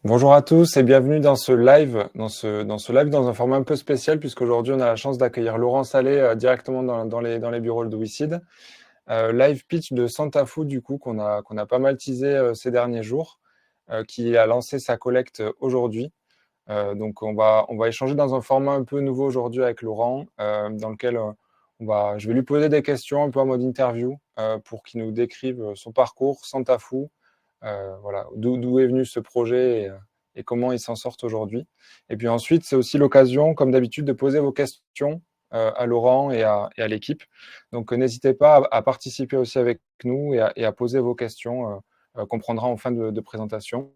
Bonjour à tous et bienvenue dans ce live, dans un format un peu spécial puisqu'aujourd'hui on a la chance d'accueillir Laurent Salé directement dans les bureaux de WeSeed. Live pitch de Santafu du coup qu'on a pas mal teasé ces derniers jours, qui a lancé sa collecte aujourd'hui. Donc on va échanger dans un format un peu nouveau aujourd'hui avec Laurent, dans lequel je vais lui poser des questions un peu en mode interview pour qu'il nous décrive son parcours, Santafu, voilà, d'où est venu ce projet et comment ils s'en sortent aujourd'hui. Et puis ensuite, c'est aussi l'occasion, comme d'habitude, de poser vos questions à Laurent et à l'équipe. Donc n'hésitez pas à participer aussi avec nous et à poser vos questions qu'on prendra en fin de présentation.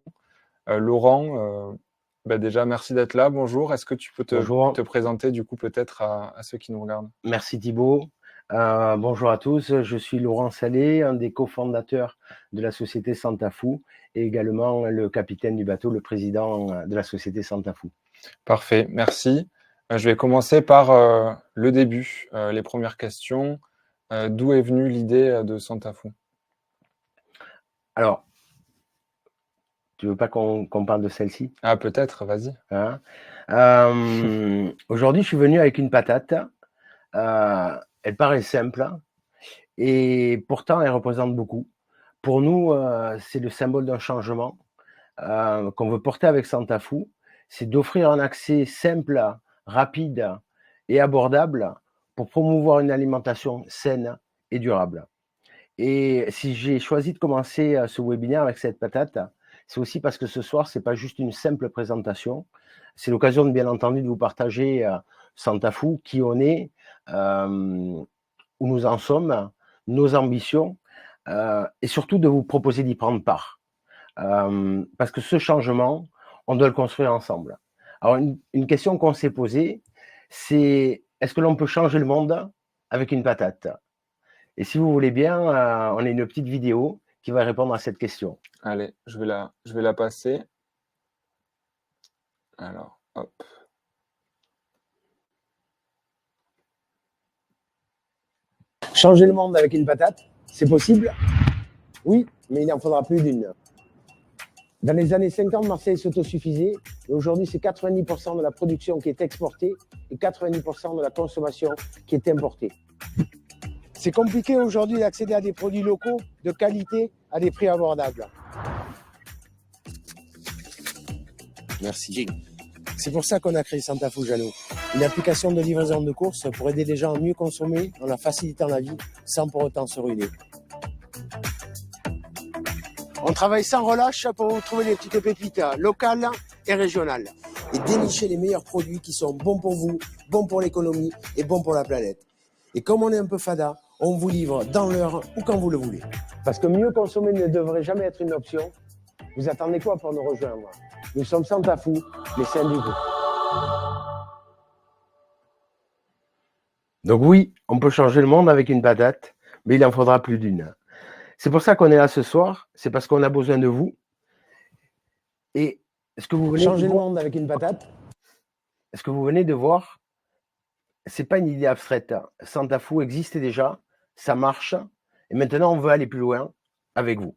Laurent, déjà, merci d'être là. Bonjour. Est-ce que tu peux Bonjour, te présenter du coup peut-être à ceux qui nous regardent? merci Thibaut. Bonjour à tous, je suis Laurent Salé, un des cofondateurs de la société Santafu et également le capitaine du bateau, le président de la société Santafu. Parfait, merci. Je vais commencer par le début, les premières questions. D'où est venue l'idée de Santafu? Alors, tu veux pas qu'on parle de celle-ci, Ah, peut-être, vas-y. hein? Aujourd'hui, je suis venu avec une patate. Elle paraît simple et pourtant elle représente beaucoup. Pour nous, c'est le symbole d'un changement qu'on veut porter avec Santafu, c'est d'offrir un accès simple, rapide et abordable pour promouvoir une alimentation saine et durable. Et si j'ai choisi de commencer ce webinaire avec cette patate, c'est aussi parce que ce soir, c'est pas juste une simple présentation. C'est l'occasion, bien entendu, de vous partager Santafu, qui on est, où nous en sommes, nos ambitions, et surtout de vous proposer d'y prendre part. Parce que ce changement, on doit le construire ensemble. Alors, une question qu'on s'est posée, c'est est-ce que l'on peut changer le monde avec une patate? Et si vous voulez bien, on a une petite vidéo qui va répondre à cette question. Allez, je vais la passer. Alors, hop. Changer le monde avec une patate, c'est possible? Oui, mais il en faudra plus d'une. Dans les années 50, Marseille s'autosuffisait et aujourd'hui, c'est 90% de la production qui est exportée et 90% de la consommation qui est importée. C'est compliqué aujourd'hui d'accéder à des produits locaux de qualité à des prix abordables. Merci. C'est pour ça qu'on a créé Santafu Jano, une application de livraison de courses pour aider les gens à mieux consommer en leur facilitant la vie sans pour autant se ruiner. On travaille sans relâche pour vous trouver des petites pépites locales et régionales et dénicher les meilleurs produits qui sont bons pour vous, bons pour l'économie et bons pour la planète. Et comme on est un peu fada, on vous livre dans l'heure ou quand vous le voulez. Parce que mieux consommer ne devrait jamais être une option. Vous attendez quoi pour nous rejoindre? Nous sommes Santafu, les saints du groupe. Donc oui, on peut changer le monde avec une patate, mais il en faudra plus d'une. C'est pour ça qu'on est là ce soir, c'est parce qu'on a besoin de vous. Et ce que vous venez Changer le monde avec une patate? Ce que vous venez de voir, c'est pas une idée abstraite. Santafu existe déjà, ça marche, et maintenant on veut aller plus loin avec vous.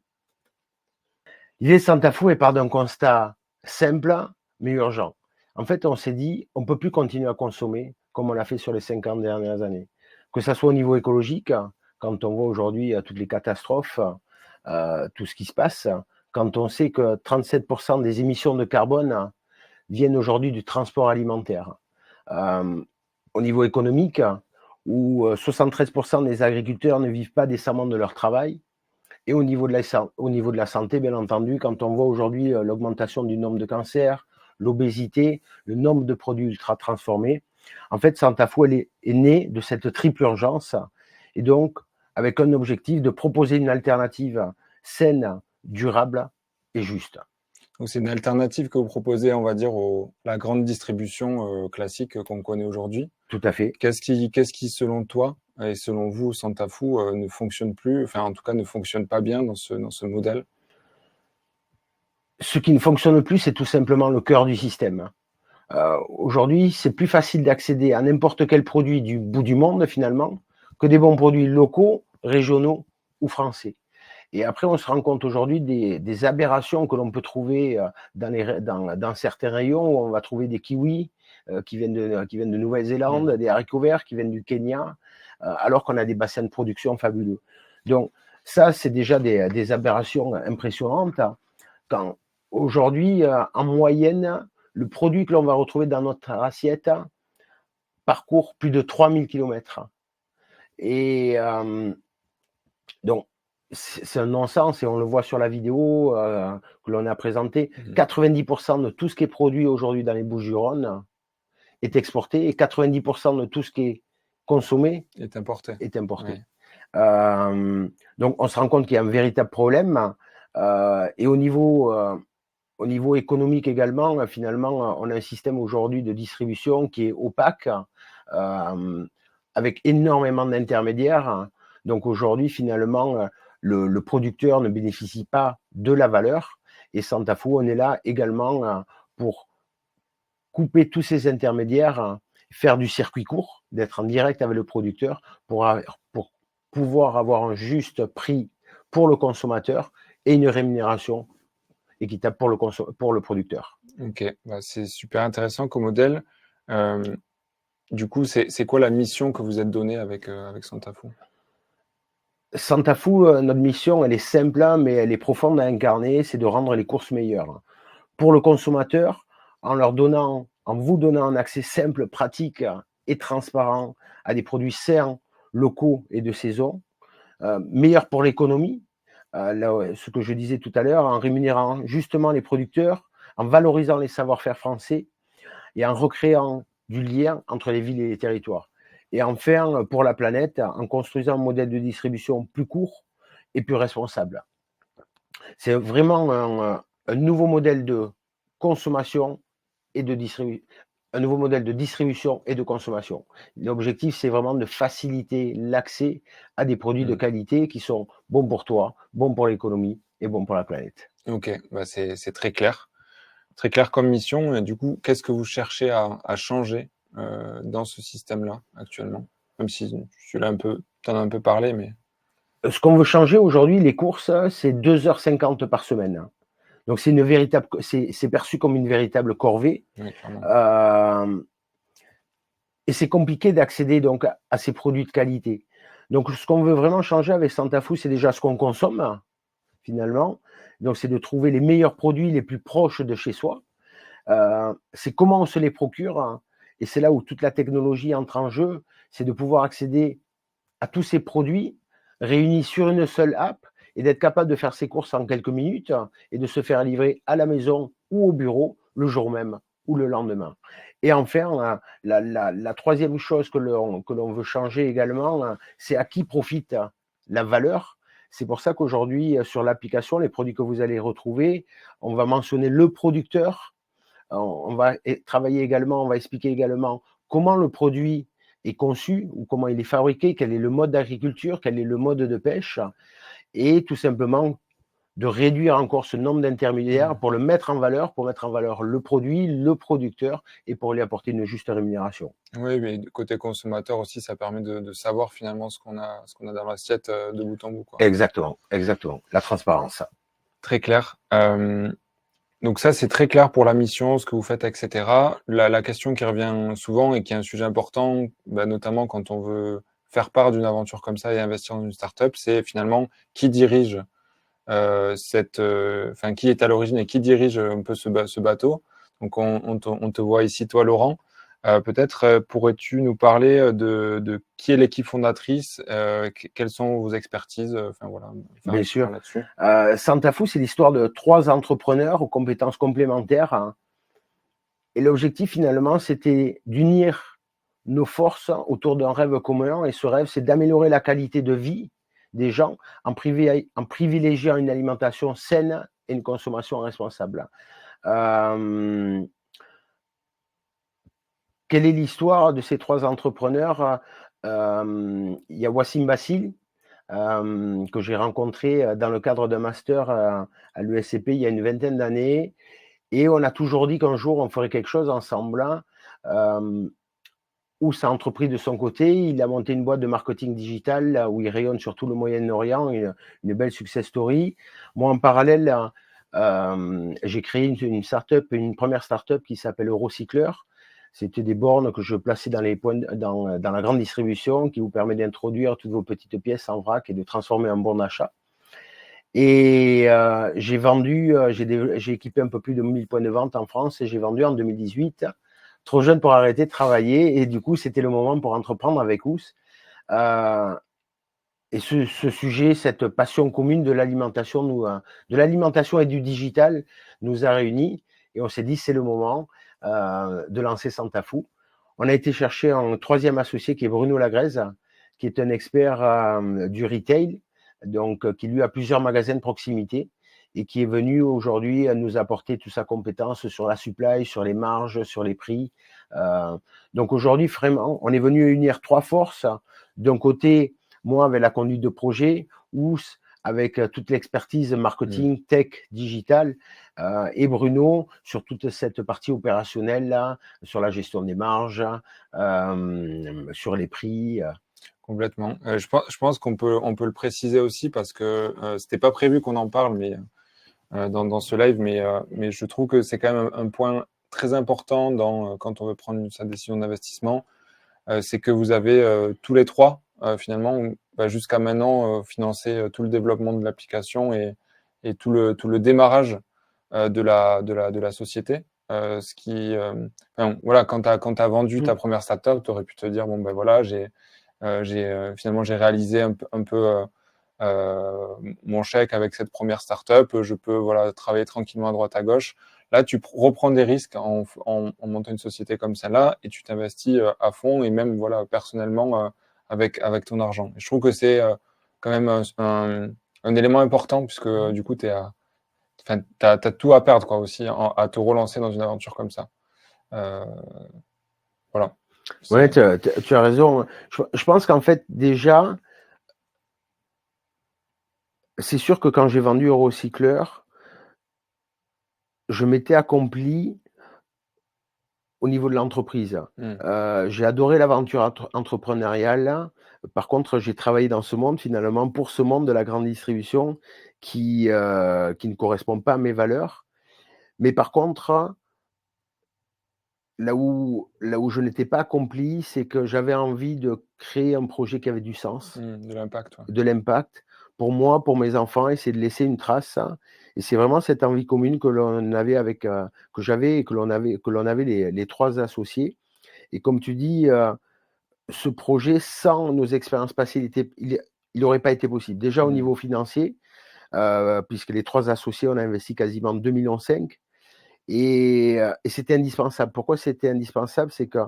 L'idée de Santafu est part d'un constat simple mais urgent. En fait, on s'est dit, on ne peut plus continuer à consommer comme on l'a fait sur les 50 dernières années. Que ce soit au niveau écologique, quand on voit aujourd'hui toutes les catastrophes, tout ce qui se passe, quand on sait que 37% des émissions de carbone viennent aujourd'hui du transport alimentaire. Au niveau économique, où 73% des agriculteurs ne vivent pas décemment de leur travail, et au niveau de la santé, bien entendu, quand on voit aujourd'hui l'augmentation du nombre de cancers, l'obésité, le nombre de produits ultra transformés, en fait, Santafu est née de cette triple urgence, et donc avec un objectif de proposer une alternative saine, durable et juste. Donc c'est une alternative que vous proposez, on va dire, la grande distribution classique qu'on connaît aujourd'hui. Tout à fait. Qu'est-ce qui, selon toi et selon vous, Santafu, ne fonctionne plus, enfin en tout cas ne fonctionne pas bien dans ce modèle? Ce qui ne fonctionne plus, c'est tout simplement le cœur du système. Aujourd'hui, c'est plus facile d'accéder à n'importe quel produit du bout du monde, finalement, que des bons produits locaux, régionaux ou français. Et après, on se rend compte aujourd'hui des aberrations que l'on peut trouver dans certains rayons où on va trouver des kiwis qui viennent de Nouvelle-Zélande, des haricots verts qui viennent du Kenya, alors qu'on a des bassins de production fabuleux. Donc, ça, c'est déjà des aberrations impressionnantes. Quand aujourd'hui, en moyenne, le produit que l'on va retrouver dans notre assiette parcourt plus de 3000 km. Et donc, c'est un non-sens et on le voit sur la vidéo que l'on a présentée. 90% de tout ce qui est produit aujourd'hui dans les Bouches-du-Rhône est exporté et 90% de tout ce qui est consommé est importé. Ouais. Donc, on se rend compte qu'il y a un véritable problème. Et au niveau économique également, finalement, on a un système aujourd'hui de distribution qui est opaque, avec énormément d'intermédiaires. Donc aujourd'hui, finalement, le producteur ne bénéficie pas de la valeur. Et Santafou, on est là également pour couper tous ces intermédiaires, faire du circuit court, d'être en direct avec le producteur pour pouvoir avoir un juste prix pour le consommateur et une rémunération équitable pour le producteur. Ok, c'est super intéressant comme modèle. Du coup, c'est quoi la mission que vous êtes donnée avec Santafou? Santafou, notre mission, elle est simple, mais elle est profonde à incarner, c'est de rendre les courses meilleures. Pour le consommateur, en vous donnant un accès simple, pratique et transparent à des produits sains, locaux et de saison, meilleur pour l'économie, ce que je disais tout à l'heure, en rémunérant justement les producteurs, en valorisant les savoir-faire français et en recréant du lien entre les villes et les territoires. Et enfin, pour la planète, en construisant un modèle de distribution plus court et plus responsable. C'est vraiment un nouveau modèle de consommation et de distribution. Un nouveau modèle de distribution et de consommation. L'objectif, c'est vraiment de faciliter l'accès à des produits de qualité qui sont bons pour toi, bons pour l'économie et bons pour la planète. Ok, c'est très clair. Très clair comme mission. Et du coup, qu'est-ce que vous cherchez à changer dans ce système-là actuellement? Même si tu en as un peu parlé, mais... Ce qu'on veut changer aujourd'hui, les courses, c'est 2h50 par semaine. Donc c'est perçu comme une véritable corvée. Oui, clairement. Et c'est compliqué d'accéder donc à ces produits de qualité. Donc ce qu'on veut vraiment changer avec Santafou, c'est déjà ce qu'on consomme finalement. Donc c'est de trouver les meilleurs produits les plus proches de chez soi. C'est comment on se les procure, hein. Et c'est là où toute la technologie entre en jeu, c'est de pouvoir accéder à tous ces produits réunis sur une seule app et d'être capable de faire ses courses en quelques minutes et de se faire livrer à la maison ou au bureau le jour même ou le lendemain. Et enfin, la troisième chose que l'on veut changer également, c'est à qui profite la valeur. C'est pour ça qu'aujourd'hui, sur l'application, les produits que vous allez retrouver, on va mentionner le producteur. On va travailler également, on va expliquer également comment le produit est conçu ou comment il est fabriqué, quel est le mode d'agriculture, quel est le mode de pêche, et tout simplement de réduire encore ce nombre d'intermédiaires pour mettre en valeur le produit, le producteur, et pour lui apporter une juste rémunération. Oui, mais côté consommateur aussi, ça permet de savoir finalement ce qu'on a dans l'assiette de bout en bout, quoi. Exactement. La transparence. Très clair. Donc ça, c'est très clair pour la mission, ce que vous faites, etc. La question qui revient souvent et qui est un sujet important, notamment quand on veut faire part d'une aventure comme ça et investir dans une startup, c'est finalement qui dirige qui est à l'origine et qui dirige un peu ce bateau. Donc on te voit ici, toi, Laurent. Peut-être pourrais-tu nous parler de qui est l'équipe fondatrice, quelles sont vos expertises, Bien sûr. Santafou, c'est l'histoire de 3 entrepreneurs aux compétences complémentaires, hein. Et l'objectif, finalement, c'était d'unir nos forces autour d'un rêve commun. Et ce rêve, c'est d'améliorer la qualité de vie des gens en privilégiant une alimentation saine et une consommation responsable. Quelle est l'histoire de ces 3 entrepreneurs? Il y a Wassim Bassil, que j'ai rencontré dans le cadre d'un master à l'USCP il y a une vingtaine d'années. Et on a toujours dit qu'un jour, on ferait quelque chose ensemble, Ous a entrepris de son côté, il a monté une boîte de marketing digital là, où il rayonne sur tout le Moyen-Orient, une belle success story. Moi, en parallèle, j'ai créé une première start-up qui s'appelle Eurocycleur. C'était des bornes que je plaçais dans la grande distribution qui vous permet d'introduire toutes vos petites pièces en vrac et de transformer en bon d'achat. Et j'ai équipé un peu plus de 1000 points de vente en France et j'ai vendu en 2018. Trop jeune pour arrêter de travailler et du coup, c'était le moment pour entreprendre avec Ous. Et ce sujet, cette passion commune de l'alimentation, et du digital nous a réunis et on s'est dit c'est le moment de lancer Santafou. On a été chercher un troisième associé qui est Bruno Lagrèze, qui est un expert du retail, donc qui lui a plusieurs magasins de proximité et qui est venu aujourd'hui nous apporter toute sa compétence sur la supply, sur les marges, sur les prix. Donc aujourd'hui, vraiment, on est venu unir trois forces. D'un côté, moi avec la conduite de projet, Ous avec toute l'expertise marketing, tech, digital, et Bruno sur toute cette partie opérationnelle là, sur la gestion des marges, sur les prix. Complètement. Je pense qu'on peut le préciser aussi parce que c'était pas prévu qu'on en parle, mais dans ce live, mais je trouve que c'est quand même un point très important quand on veut prendre sa décision d'investissement, c'est que vous avez tous les trois finalement jusqu'à maintenant financé tout le développement de l'application et tout le démarrage de la société. Voilà, quand tu as vendu ta première startup, tu aurais pu te dire bon ben voilà, finalement j'ai réalisé un peu mon chèque avec cette première startup, je peux voilà travailler tranquillement à droite à gauche. Là, tu reprends des risques en montant une société comme celle-là et tu t'investis à fond et même voilà personnellement avec ton argent. Et je trouve que c'est quand même un élément important puisque du coup t'as tout à perdre quoi aussi à te relancer dans une aventure comme ça. Voilà. Ouais, tu as raison. Je pense qu'en fait déjà, c'est sûr que quand j'ai vendu Eurocycleur, je m'étais accompli au niveau de l'entreprise. J'ai adoré l'aventure entrepreneuriale. Par contre, j'ai travaillé dans ce monde finalement pour ce monde de la grande distribution qui ne correspond pas à mes valeurs. Mais par contre, là où je n'étais pas accompli, c'est que j'avais envie de créer un projet qui avait du sens, de l'impact. Ouais. de l'impact pour moi, pour mes enfants, essayer de laisser une trace. Et c'est vraiment cette envie commune que l'on avait que j'avais et que l'on avait les trois associés. Et comme tu dis, ce projet, sans nos expériences passées, il n'aurait pas été possible. Déjà au niveau financier, puisque les trois associés, on a investi quasiment 2,5 millions. Et c'était indispensable. Pourquoi c'était indispensable? C'est que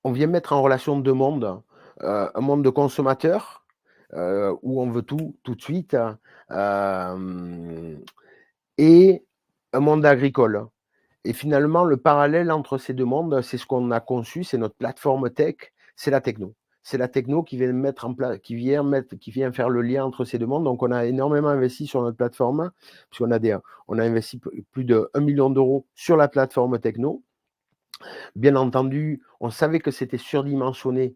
on vient mettre en relation deux mondes. Un monde de consommateurs, où on veut tout de suite, et un monde agricole. Et finalement, le parallèle entre ces deux mondes, c'est ce qu'on a conçu, c'est notre plateforme tech, c'est la techno. C'est la techno qui vient mettre en place, qui vient faire le lien entre ces deux mondes. Donc, on a énormément investi sur notre plateforme, puisqu'on on a investi plus de 1 million d'euros sur la plateforme techno. Bien entendu, on savait que c'était surdimensionné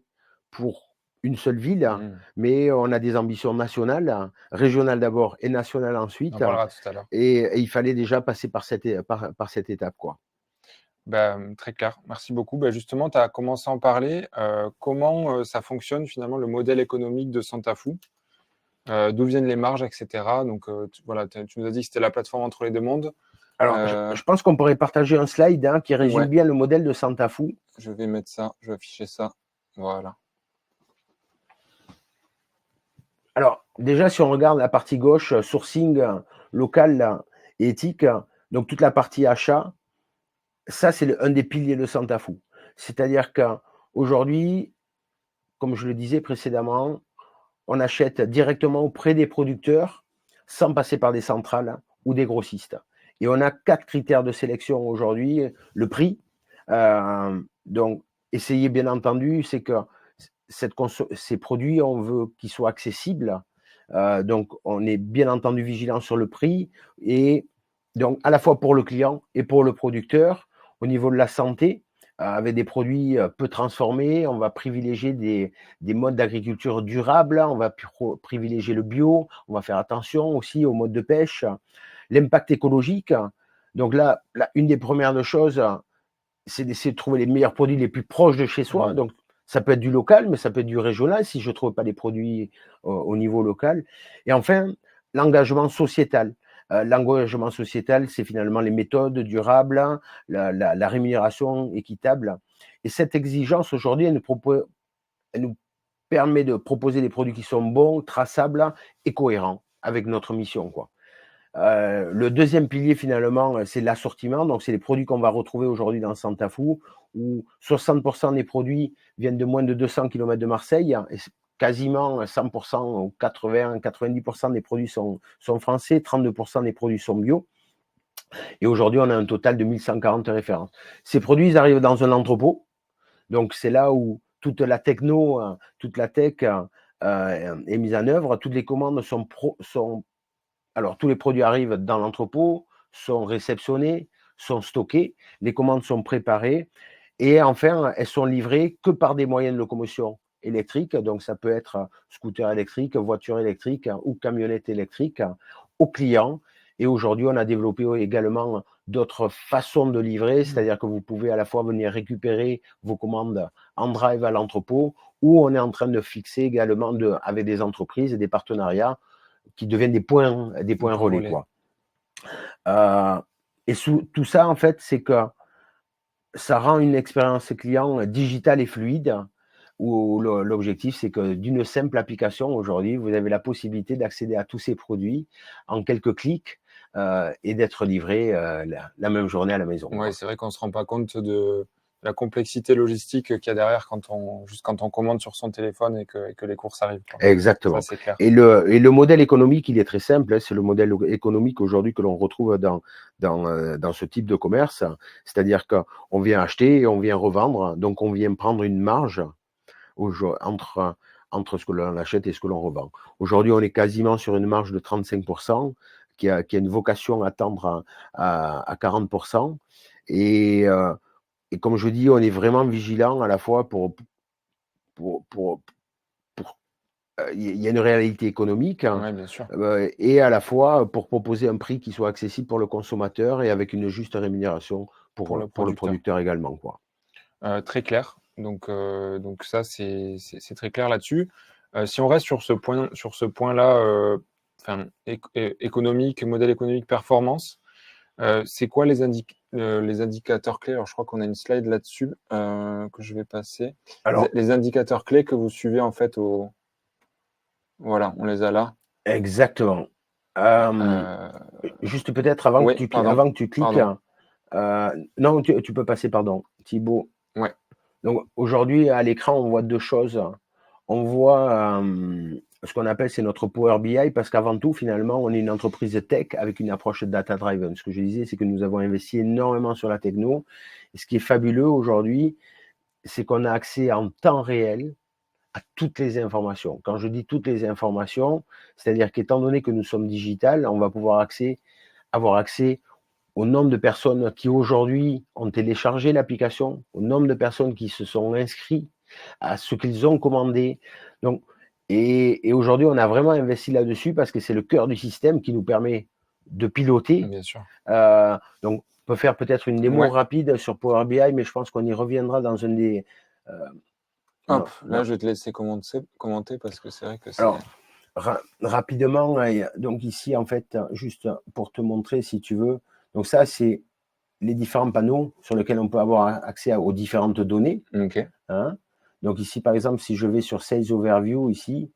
pour une seule ville, mais on a des ambitions nationales, régionales d'abord et nationales ensuite. On en parlera tout à l'heure. Et il fallait déjà passer par cette étape, quoi. Très clair, merci beaucoup. Justement, tu as commencé à en parler. Comment ça fonctionne finalement le modèle économique de Santafou? D'où viennent les marges, etc. Donc voilà, tu nous as dit que c'était la plateforme entre les deux mondes. Alors, je pense qu'on pourrait partager un slide qui résume bien le modèle de Santafou. Je vais mettre ça, je vais afficher ça. Voilà. Alors, déjà, si on regarde la partie gauche, sourcing local et éthique, donc toute la partie achat, ça, c'est un des piliers de Santafou. C'est-à-dire qu'aujourd'hui, comme je le disais précédemment, on achète directement auprès des producteurs sans passer par des centrales ou des grossistes. Et on a 4 critères de sélection aujourd'hui. Le prix. Donc, essayez bien entendu, c'est que ces produits, on veut qu'ils soient accessibles. Donc, on est bien entendu vigilant sur le prix. Et donc, à la fois pour le client et pour le producteur, au niveau de la santé, avec des produits peu transformés. On va privilégier des modes d'agriculture durables. On va privilégier le bio. On va faire attention aussi aux modes de pêche. L'impact écologique. Donc là, une des premières choses, c'est d'essayer de trouver les meilleurs produits les plus proches de chez soi. Donc, ça peut être du local, mais ça peut être du régional si je ne trouve pas les produits au niveau local. Et enfin, l'engagement sociétal. L'engagement sociétal, c'est finalement les méthodes durables, la rémunération équitable. Et cette exigence, aujourd'hui, elle nous permet de proposer des produits qui sont bons, traçables et cohérents avec notre mission, quoi. Le deuxième pilier, finalement, c'est l'assortiment. Donc, c'est les produits qu'on va retrouver aujourd'hui dans Santafou, où 60% des produits viennent de moins de 200 km de Marseille. Et quasiment 100% ou 90% des produits sont français, 32% des produits sont bio. Et aujourd'hui, on a un total de 1140 références. Ces produits, ils arrivent dans un entrepôt. Donc, c'est là où toute la techno, toute la tech est mise en œuvre. Toutes les commandes alors, tous les produits arrivent dans l'entrepôt, sont réceptionnés, sont stockés, les commandes sont préparées et enfin, elles sont livrées que par des moyens de locomotion électriques. Donc, ça peut être scooter électrique, voiture électrique ou camionnette électrique aux clients. Et aujourd'hui, on a développé également d'autres façons de livrer, c'est-à-dire que vous pouvez à la fois venir récupérer vos commandes en drive à l'entrepôt ou on est en train de fixer également avec des entreprises et des partenariats qui deviennent des points relais, quoi. Et tout ça, en fait, c'est que ça rend une expérience client digitale et fluide, où l'objectif, c'est que d'une simple application, aujourd'hui, vous avez la possibilité d'accéder à tous ces produits en quelques clics et d'être livré la même journée à la maison. Oui, c'est vrai qu'on ne se rend pas compte de la complexité logistique qu'il y a derrière quand on commande sur son téléphone et que les courses arrivent, quoi. Exactement. Ça, c'est clair. Et le modèle économique, il est très simple. C'est le modèle économique aujourd'hui que l'on retrouve dans ce type de commerce. C'est-à-dire qu'on vient acheter et on vient revendre. Donc, on vient prendre une marge entre ce que l'on achète et ce que l'on revend. Aujourd'hui, on est quasiment sur une marge de 35%, qui a une vocation à tendre à 40%. Et comme je dis, on est vraiment vigilant à la fois il y a une réalité économique, Ouais, bien sûr. et à la fois pour proposer un prix qui soit accessible pour le consommateur et avec une juste rémunération pour le producteur également, quoi. Très clair. Donc ça, c'est très clair là-dessus. Si on reste sur ce point-là, économique, modèle économique, performance, c'est quoi les indicateurs clés? Alors, je crois qu'on a une slide là-dessus que je vais passer. Alors, les indicateurs clés que vous suivez en fait Voilà, on les a là. Exactement. Juste peut-être avant que tu cliques. Non, tu peux passer, pardon, Thibaut. Ouais. Donc aujourd'hui, à l'écran, on voit deux choses. On voit ce qu'on appelle, c'est notre Power BI, parce qu'avant tout, finalement, on est une entreprise tech avec une approche data-driven. Ce que je disais, c'est que nous avons investi énormément sur la techno. Et ce qui est fabuleux aujourd'hui, c'est qu'on a accès en temps réel à toutes les informations. Quand je dis toutes les informations, c'est-à-dire qu'étant donné que nous sommes digital, on va pouvoir avoir accès au nombre de personnes qui aujourd'hui ont téléchargé l'application, au nombre de personnes qui se sont inscrits, à ce qu'ils ont commandé. Donc, et aujourd'hui, on a vraiment investi là-dessus parce que c'est le cœur du système qui nous permet de piloter. Bien sûr. Donc, on peut faire peut-être une démo rapide sur Power BI, mais je pense qu'on y reviendra dans un des... Hop, là, je vais te laisser commenter parce que c'est vrai que c'est... Alors, rapidement, donc ici, en fait, juste pour te montrer, si tu veux, donc ça, c'est les différents panneaux sur lesquels on peut avoir accès aux différentes données. Ok. Hein. Donc ici, par exemple, si je vais sur Sales Overview, ici,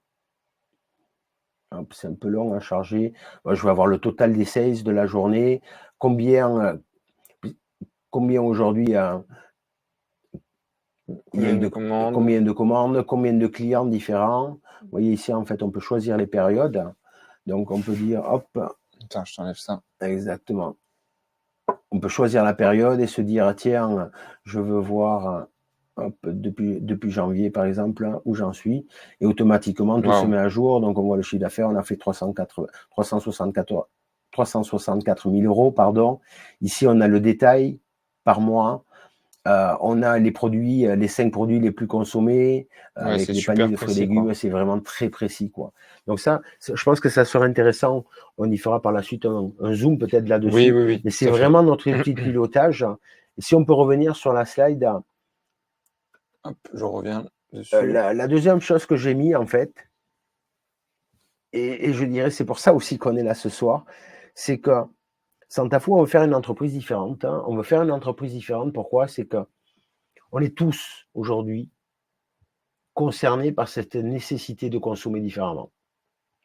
c'est un peu long à charger. Je vais avoir le total des sales de la journée, combien aujourd'hui il y a de commandes, combien de clients différents. Vous voyez ici, en fait, on peut choisir les périodes. Donc, on peut dire, hop. Attends, je t'enlève ça. Exactement. On peut choisir la période et se dire, tiens, je veux voir depuis janvier, par exemple, où j'en suis. Et automatiquement, tout se met à jour. Donc, on voit le chiffre d'affaires. On a fait 364 000 euros. Pardon. Ici, on a le détail par mois. On a les produits, les 5 produits les plus consommés, Ouais, avec c'est les super paniers de fruits et précis, quoi. légumes, c'est vraiment très précis, quoi. Donc ça, je pense que ça serait intéressant. On y fera par la suite un zoom peut-être Oui, là-dessus. oui, oui, Mais c'est tout à fait. vraiment notre outil de pilotage. Et si on peut revenir sur la slide, Hop, je reviens dessus. la deuxième chose que j'ai mis en fait, et je dirais c'est pour ça aussi qu'on est là ce soir, c'est que Santafou, on veut faire une entreprise différente, hein. On veut faire une entreprise différente. Pourquoi? C'est que on est tous aujourd'hui concernés par cette nécessité de consommer différemment.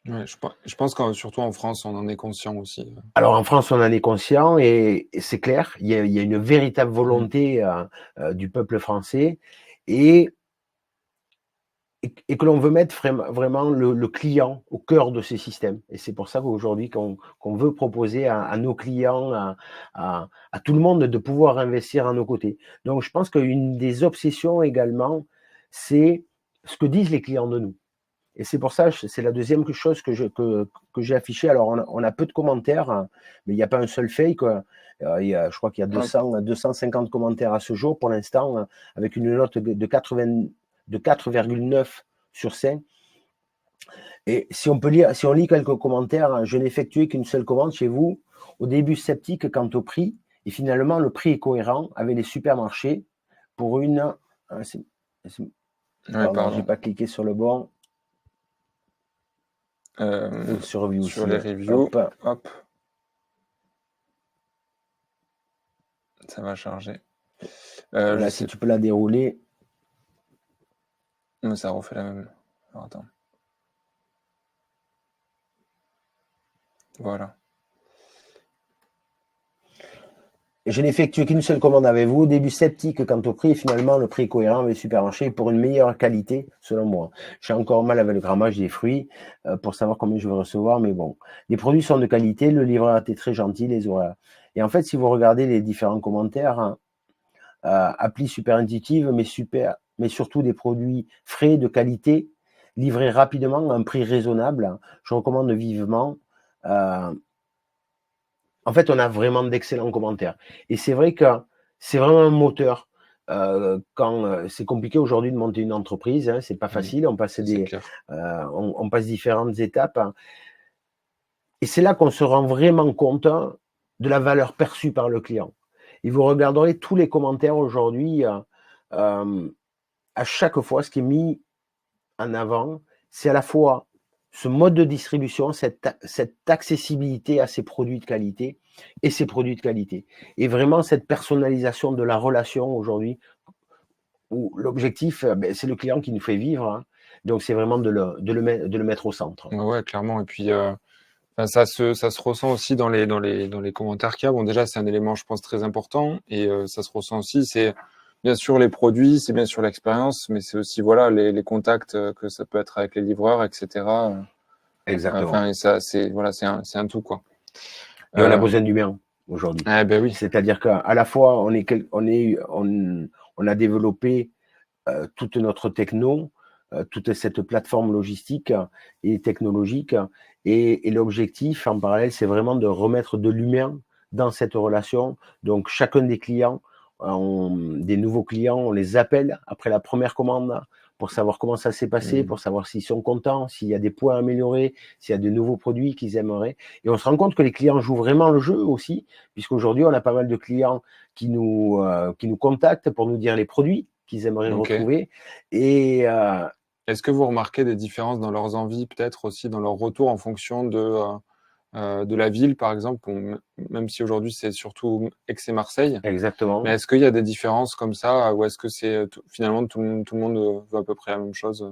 Ouais, je pense que surtout en France, on en est conscient aussi. Alors en France, on en est conscient et c'est clair, il y a une véritable Mm. volonté du peuple français et, et que l'on veut mettre vraiment le client au cœur de ces systèmes. Et c'est pour ça qu'aujourd'hui, qu'on veut proposer à nos clients, à tout le monde de pouvoir investir à nos côtés. Donc je pense qu'une des obsessions également, c'est ce que disent les clients de nous. Et c'est pour ça, c'est la deuxième chose que j'ai affichée. Alors, on a peu de commentaires, hein, mais il n'y a pas un seul fake. Je crois qu'il y a Hop. 250 commentaires à ce jour pour l'instant, hein, avec une note de 4,9 sur 5. Et si on lit quelques commentaires, hein, je n'ai effectué qu'une seule commande chez vous. Au début, sceptique quant au prix. Et finalement, le prix est cohérent avec les supermarchés pour une. Ouais, Pardon, j'ai pardon. pas cliqué sur le bon. Sur review Sur aussi. les Hein. reviews, Hop. hop, ça va charger. Je Voilà, si sais, tu peux la dérouler. mais ça refait la même. Alors, attends. Voilà. Je n'ai effectué qu'une seule commande avec vous. Au début sceptique quant au prix, et finalement le prix est cohérent avec le supermarché pour une meilleure qualité, selon moi. J'ai encore mal avec le grammage des fruits pour savoir combien je vais recevoir, mais bon. Les produits sont de qualité, le livreur a été très gentil, les horaires. Et en fait, si vous regardez les différents commentaires, hein, appli super intuitive, mais surtout des produits frais, de qualité, livrés rapidement à un prix raisonnable. Je recommande vivement. Euh, En fait, on a vraiment d'excellents commentaires. Et c'est vrai que c'est vraiment un moteur. Quand c'est compliqué aujourd'hui de monter une entreprise, hein, c'est pas facile. On passe C'est clair. on passe différentes étapes. Hein. Et c'est là qu'on se rend vraiment compte de la valeur perçue par le client. Et vous regarderez tous les commentaires aujourd'hui. À chaque fois, ce qui est mis en avant, c'est à la fois ce mode de distribution, cette accessibilité à ces produits de qualité et ces produits de qualité. Et vraiment cette personnalisation de la relation aujourd'hui, où l'objectif, c'est le client qui nous fait vivre. Hein. Donc c'est vraiment de le mettre au centre. Ouais, ouais, clairement. Et puis, enfin, ça se ressent aussi dans les commentaires qu'il y a. Bon, déjà, c'est un élément, je pense, très important. Et ça se ressent aussi. C'est bien sûr les produits, c'est bien sûr l'expérience, mais c'est aussi voilà les contacts que ça peut être avec les livreurs, etc. Exactement. Enfin, et ça, c'est voilà, c'est un tout quoi. Et on a Euh, besoin d'humain aujourd'hui. eh ben oui. C'est-à-dire qu'à la fois, on a développé toute notre techno, toute cette plateforme logistique et technologique. Et l'objectif en parallèle, c'est vraiment de remettre de l'humain dans cette relation. Donc chacun des clients, des nouveaux clients, on les appelle après la première commande pour savoir comment ça s'est passé, Mm. pour savoir s'ils sont contents, s'il y a des points à améliorer, s'il y a de nouveaux produits qu'ils aimeraient. Et on se rend compte que les clients jouent vraiment le jeu aussi, puisqu'aujourd'hui, on a pas mal de clients qui nous contactent pour nous dire les produits qu'ils aimeraient Ok. retrouver. Et Est-ce que vous remarquez des différences dans leurs envies, peut-être aussi dans leur retour en fonction de la ville, par exemple, même si aujourd'hui c'est surtout Aix et Marseille, mais exactement. est-ce qu'il y a des différences comme ça, ou est-ce que c'est finalement tout le monde veut à peu près la même chose?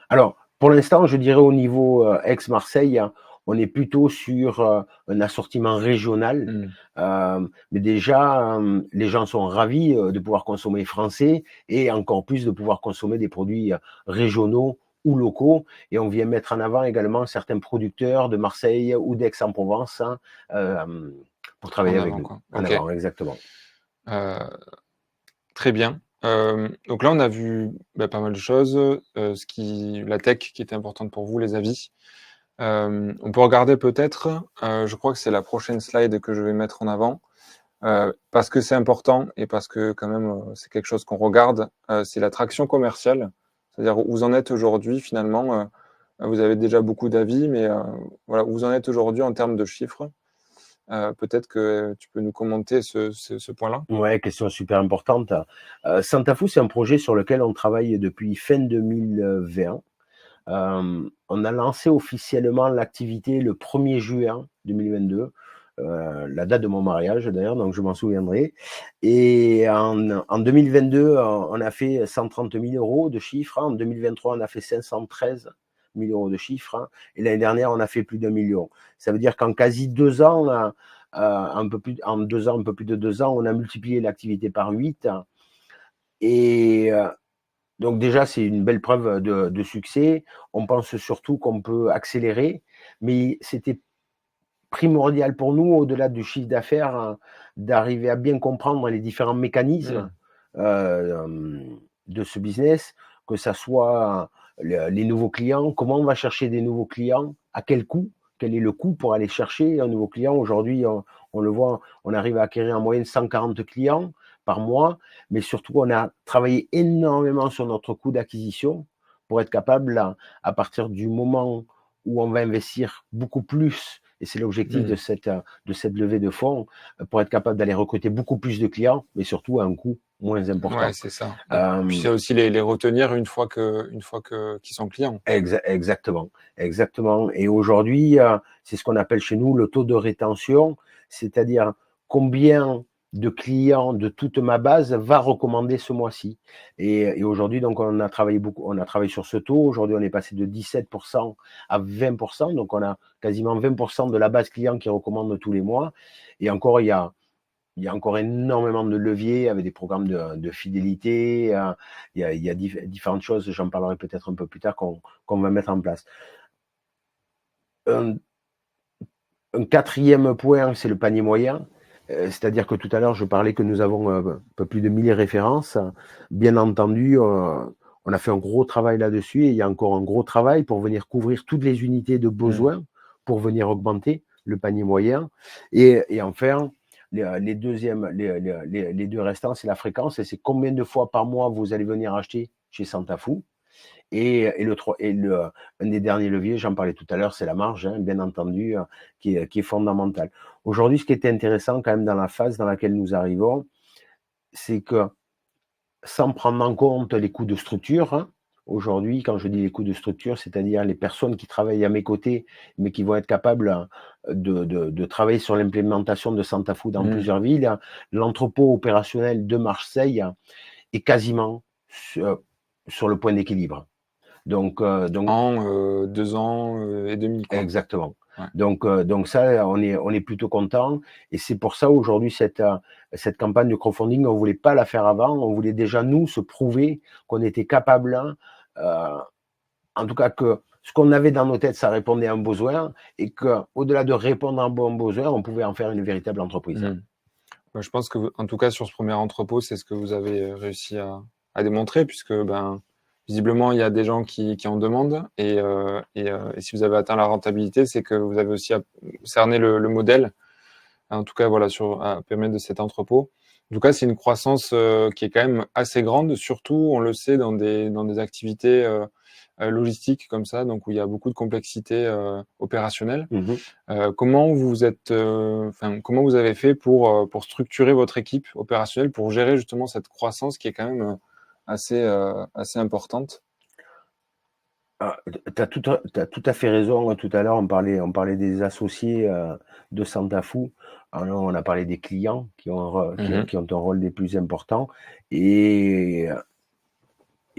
Alors, pour l'instant, je dirais au niveau Aix-Marseille, hein, on est plutôt sur un assortiment régional. Mm. Mais déjà, les gens sont ravis de pouvoir consommer français et encore plus de pouvoir consommer des produits régionaux ou locaux. Et on vient mettre en avant également certains producteurs de Marseille ou d'Aix-en-Provence hein, pour travailler En avec avant, nous. quoi. En Ok. avant, exactement. Euh, Très bien. Donc là, on a vu pas mal de choses. La tech qui était importante pour vous, les avis. On peut regarder peut-être, je crois que c'est la prochaine slide que je vais mettre en avant. parce que c'est important et parce que quand même c'est quelque chose qu'on regarde, c'est la traction commerciale. C'est-à-dire où vous en êtes aujourd'hui finalement. Vous avez déjà beaucoup d'avis, mais voilà, où vous en êtes aujourd'hui en termes de chiffres. Peut-être que tu peux nous commenter ce point-là. Ouais, question super importante. Santa-Fou, c'est un projet sur lequel on travaille depuis fin 2020. On a lancé officiellement l'activité le 1er juin 2022, la date de mon mariage d'ailleurs, donc je m'en souviendrai. Et en 2022, on a fait 130 000 euros de chiffre. En 2023, on a fait 513 000 euros de chiffre. Et l'année dernière, on a fait plus d'1 million. Ça veut dire qu'en quasi 2 ans, en 2 ans, un peu plus de 2 ans, on a multiplié l'activité par 8. Et donc déjà, c'est une belle preuve de succès. On pense surtout qu'on peut accélérer, mais c'était primordial pour nous, au-delà du chiffre d'affaires, d'arriver à bien comprendre les différents mécanismes de ce business, que ça soit les nouveaux clients, comment on va chercher des nouveaux clients, à quel coût, quel est le coût pour aller chercher un nouveau client. Aujourd'hui, on le voit, on arrive à acquérir en moyenne 140 clients par mois, mais surtout, on a travaillé énormément sur notre coût d'acquisition pour être capable, à partir du moment où on va investir beaucoup plus, et c'est l'objectif de cette levée de fonds, pour être capable d'aller recruter beaucoup plus de clients, mais surtout à un coût moins important. Ouais, c'est ça. Puis c'est aussi les retenir une fois qu'ils sont clients. Exactement. Et aujourd'hui, c'est ce qu'on appelle chez nous le taux de rétention, c'est-à-dire combien de clients de toute ma base va recommander ce mois-ci. Et aujourd'hui, donc, on a travaillé sur ce taux. Aujourd'hui, on est passé de 17% à 20%. Donc, on a quasiment 20% de la base client qui recommande tous les mois. Et encore, il y a encore énormément de leviers avec des programmes de fidélité. Il y a différentes choses, j'en parlerai peut-être un peu plus tard, qu'on va mettre en place. Un quatrième point, c'est le panier moyen. C'est-à-dire que tout à l'heure, je parlais que nous avons un peu plus de 1000 références. Bien entendu, on a fait un gros travail là-dessus et il y a encore un gros travail pour venir couvrir toutes les unités de besoin pour venir augmenter le panier moyen. Et enfin, les deux restants, c'est la fréquence et c'est combien de fois par mois vous allez venir acheter chez Santa-Fou. Et un des derniers leviers, j'en parlais tout à l'heure, c'est la marge, bien entendu, qui est fondamentale. Aujourd'hui, ce qui était intéressant quand même dans la phase dans laquelle nous arrivons, c'est que sans prendre en compte les coûts de structure, aujourd'hui, quand je dis les coûts de structure, c'est-à-dire les personnes qui travaillent à mes côtés, mais qui vont être capables de travailler sur l'implémentation de Santa-Fou dans plusieurs villes, l'entrepôt opérationnel de Marseille est quasiment sur le point d'équilibre. Donc, en 2 ans et demi, quoi. Exactement. Ouais. Donc ça, on est plutôt content. Et c'est pour ça aujourd'hui cette campagne de crowdfunding, on voulait pas la faire avant. On voulait déjà nous se prouver qu'on était capable, en tout cas que ce qu'on avait dans nos têtes, ça répondait à un besoin, et que au-delà de répondre à un bon besoin, on pouvait en faire une véritable entreprise. Je pense que, en tout cas, sur ce premier entrepôt, c'est ce que vous avez réussi à démontrer, puisque visiblement, il y a des gens qui en demandent. Et si vous avez atteint la rentabilité, c'est que vous avez aussi cerné le modèle, en tout cas, voilà, à permettre de cet entrepôt. En tout cas, c'est une croissance qui est quand même assez grande, surtout, on le sait, dans des activités logistiques comme ça, donc où il y a beaucoup de complexité opérationnelle. Comment vous avez fait pour structurer votre équipe opérationnelle, pour gérer justement cette croissance qui est quand même assez importante? Tu as tout à fait raison. Tout à l'heure, on parlait des associés de Santa-Fou. Alors, on a parlé des clients qui ont un rôle des plus importants. Et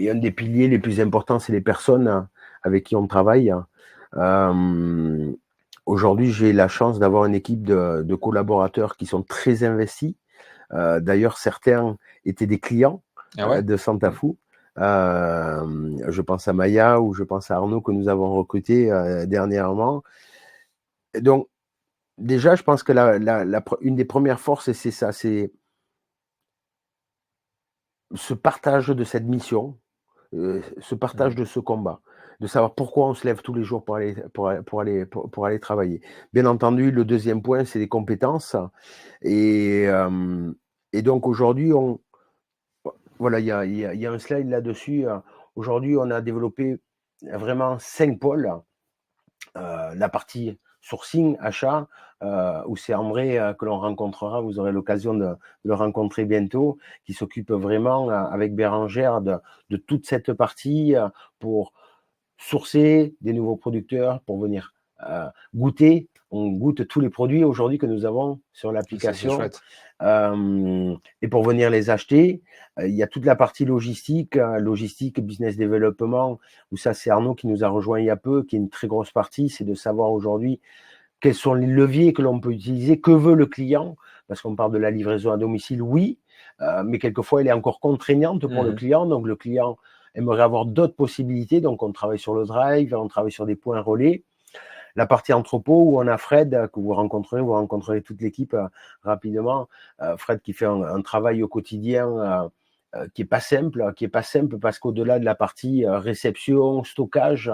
un des piliers les plus importants, c'est les personnes avec qui on travaille. Aujourd'hui, j'ai la chance d'avoir une équipe de collaborateurs qui sont très investis. D'ailleurs, certains étaient des clients de Santa-Fou. Je pense à Maya ou je pense à Arnaud que nous avons recruté dernièrement. Et donc, déjà, je pense que une des premières forces, c'est ça, c'est ce partage de cette mission, ce partage de ce combat. de savoir pourquoi on se lève tous les jours pour aller travailler. Bien entendu, le deuxième point, c'est les compétences. Et, euh, et donc aujourd'hui, voilà, il y a un slide là-dessus. Aujourd'hui, on a développé vraiment 5 pôles. La partie sourcing, achat, où c'est André que l'on rencontrera, vous aurez l'occasion de le rencontrer bientôt, qui s'occupe vraiment avec Bérangère de toute cette partie pour sourcer des nouveaux producteurs, pour venir goûter. On goûte tous les produits aujourd'hui que nous avons sur Ça, c'est l'application chouette. et pour venir les acheter. Il y a toute la partie logistique, logistique, business développement, où ça c'est Arnaud qui nous a rejoint il y a peu, qui est une très grosse partie, c'est de savoir aujourd'hui quels sont les leviers que l'on peut utiliser, que veut le client, parce qu'on parle de la livraison à domicile, oui, mais quelquefois elle est encore contraignante pour le client, donc le client aimerait avoir d'autres possibilités, donc on travaille sur le drive, on travaille sur des points relais. La partie entrepôt où on a Fred que vous rencontrerez toute l'équipe rapidement. Fred qui fait un travail au quotidien qui est pas simple parce qu'au-delà de la partie réception, stockage,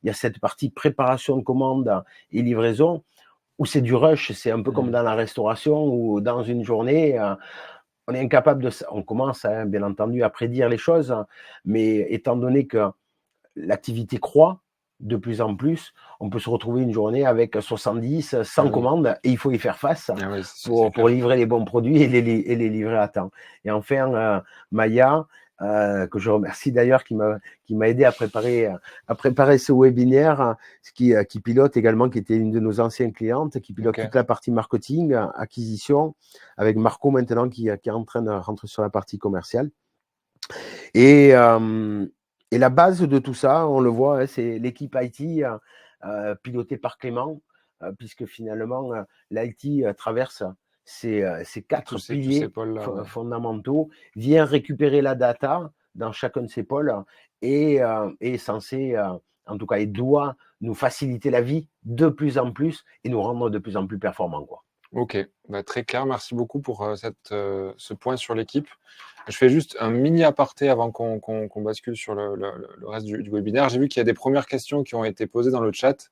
il y a cette partie préparation de commande et livraison où c'est du rush. C'est un peu comme dans la restauration où dans une journée on est incapable de, on commence bien entendu à prédire les choses, mais étant donné que l'activité croît de plus en plus, on peut se retrouver une journée avec 70, 100 commandes et il faut y faire face pour livrer les bons produits et les livrer à temps. Et enfin, Maya, que je remercie d'ailleurs, qui m'a aidé à préparer ce webinaire, qui pilote également, qui était une de nos anciennes clientes, qui pilote toute la partie marketing, acquisition, avec Marco maintenant qui est en train de rentrer sur la partie commerciale. Et la base de tout ça, on le voit, c'est l'équipe IT pilotée par Clément, puisque finalement, l'IT traverse ces 4 piliers fondamentaux, vient récupérer la data dans chacun de ces pôles et est censé, en tout cas, et doit nous faciliter la vie de plus en plus et nous rendre de plus en plus performants, quoi. Ok, très clair. Merci beaucoup pour ce point sur l'équipe. Je fais juste un mini aparté avant qu'on bascule sur le reste du webinaire. J'ai vu qu'il y a des premières questions qui ont été posées dans le chat.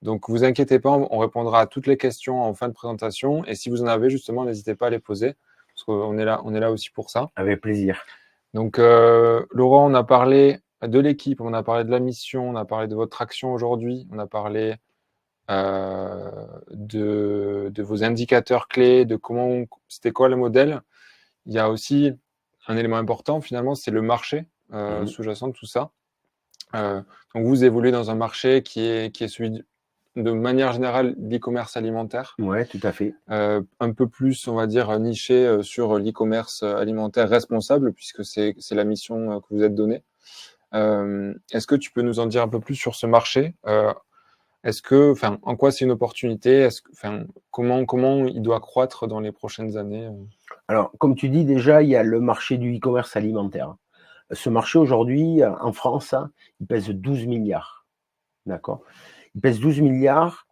Donc, vous inquiétez pas, on répondra à toutes les questions en fin de présentation. Et si vous en avez, justement, n'hésitez pas à les poser, parce qu'on est là aussi pour ça. Avec plaisir. Donc, Laurent, on a parlé de l'équipe, on a parlé de la mission, on a parlé de votre action aujourd'hui, on a parlé de vos indicateurs clés, de comment c'était quoi le modèle. Il y a aussi un élément important, finalement, c'est le marché sous-jacent de tout ça. Donc, vous évoluez dans un marché qui est celui de manière générale l'e-commerce alimentaire. Ouais, tout à fait. Un peu plus, on va dire, niché sur l'e-commerce alimentaire responsable, puisque c'est la mission que vous êtes donnée. Est-ce que tu peux nous en dire un peu plus sur ce marché en quoi c'est une opportunité? Comment il doit croître dans les prochaines années? Alors, comme tu dis, déjà, il y a le marché du e-commerce alimentaire. Ce marché, aujourd'hui, en France, il pèse 12 milliards. D'accord? Il pèse 12 milliards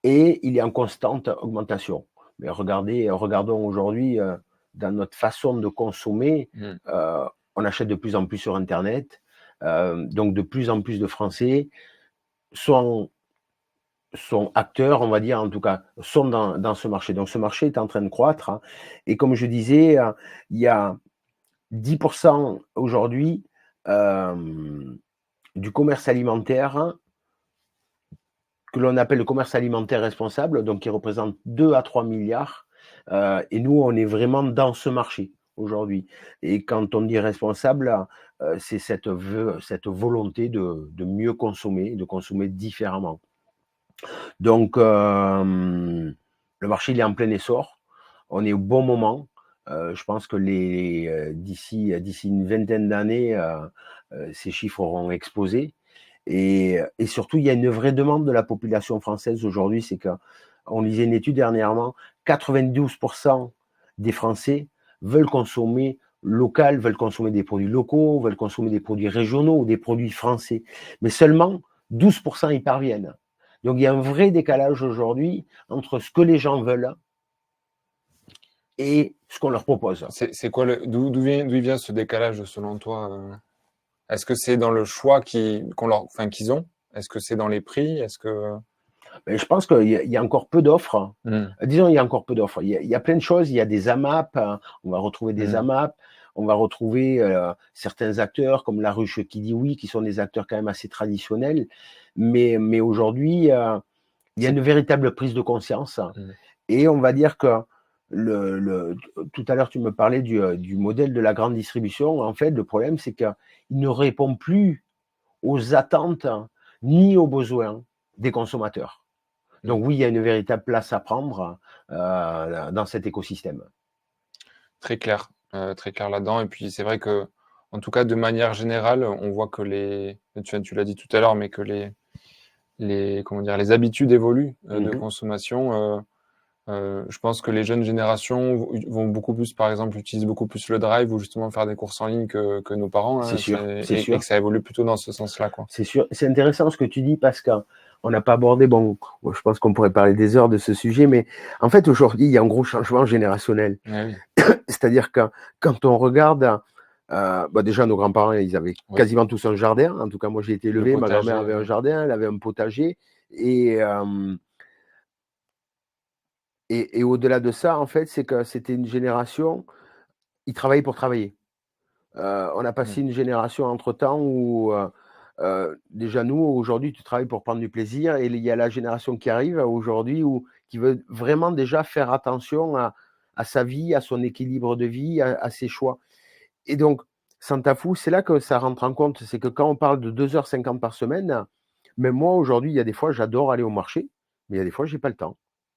et il est en constante augmentation. Mais regardons aujourd'hui, dans notre façon de consommer, on achète de plus en plus sur Internet. Donc, de plus en plus de Français sont acteurs, on va dire, en tout cas, sont dans ce marché. Donc, ce marché est en train de croître. Et comme je disais, il y a 10% aujourd'hui du commerce alimentaire que l'on appelle le commerce alimentaire responsable, donc qui représente 2 à 3 milliards. Et nous, on est vraiment dans ce marché aujourd'hui. Et quand on dit responsable, c'est cette volonté de mieux consommer, de consommer différemment. Donc, le marché, il est en plein essor. On est au bon moment. Je pense que d'ici une vingtaine d'années, ces chiffres auront explosé. Et surtout, il y a une vraie demande de la population française aujourd'hui. C'est qu'on lisait une étude dernièrement, 92% des Français veulent consommer local, veulent consommer des produits locaux, veulent consommer des produits régionaux ou des produits français. Mais seulement 12% y parviennent. Donc, il y a un vrai décalage aujourd'hui entre ce que les gens veulent et ce qu'on leur propose. C'est quoi d'où il vient ce décalage selon toi? Est-ce que c'est dans le choix qu'ils ont? Est-ce que c'est dans les prix? Est-ce que... Mais je pense qu'il y a encore peu d'offres. Disons, il y a encore peu d'offres. Il y a plein de choses. Il y a des AMAP. On va retrouver des AMAP. On va retrouver certains acteurs comme La Ruche qui dit oui, qui sont des acteurs quand même assez traditionnels. Mais aujourd'hui, il y a une véritable prise de conscience. Et on va dire que tout à l'heure, tu me parlais du modèle de la grande distribution. En fait, le problème, c'est qu'il ne répond plus aux attentes ni aux besoins des consommateurs. Donc oui, il y a une véritable place à prendre dans cet écosystème. Très clair là-dedans. Et puis c'est vrai que, en tout cas, de manière générale, on voit que tu l'as dit tout à l'heure, mais que les habitudes évoluent de consommation. Je pense que les jeunes générations vont beaucoup plus, par exemple, utilisent beaucoup plus le drive ou justement faire des courses en ligne que nos parents. C'est sûr, c'est sûr. Et que ça évolue plutôt dans ce sens-là, quoi. C'est sûr. C'est intéressant ce que tu dis parce qu'on n'a pas abordé, je pense qu'on pourrait parler des heures de ce sujet, mais en fait, aujourd'hui, il y a un gros changement générationnel. Oui. C'est-à-dire que quand on regarde, déjà, nos grands-parents, ils avaient quasiment tous un jardin. En tout cas, moi, j'ai été élevé, ma grand-mère avait un jardin, elle avait un potager. Et au-delà de ça, en fait, c'est que c'était une génération, ils travaillaient pour travailler. On a passé une génération entre-temps où, déjà nous, aujourd'hui, tu travailles pour prendre du plaisir, et il y a la génération qui arrive aujourd'hui qui veut vraiment déjà faire attention à sa vie, à son équilibre de vie, à ses choix. Et donc, Santafou, c'est là que ça rentre en compte. C'est que quand on parle de 2h50 par semaine, même moi, aujourd'hui, il y a des fois, j'adore aller au marché, mais il y a des fois, j'ai pas le temps.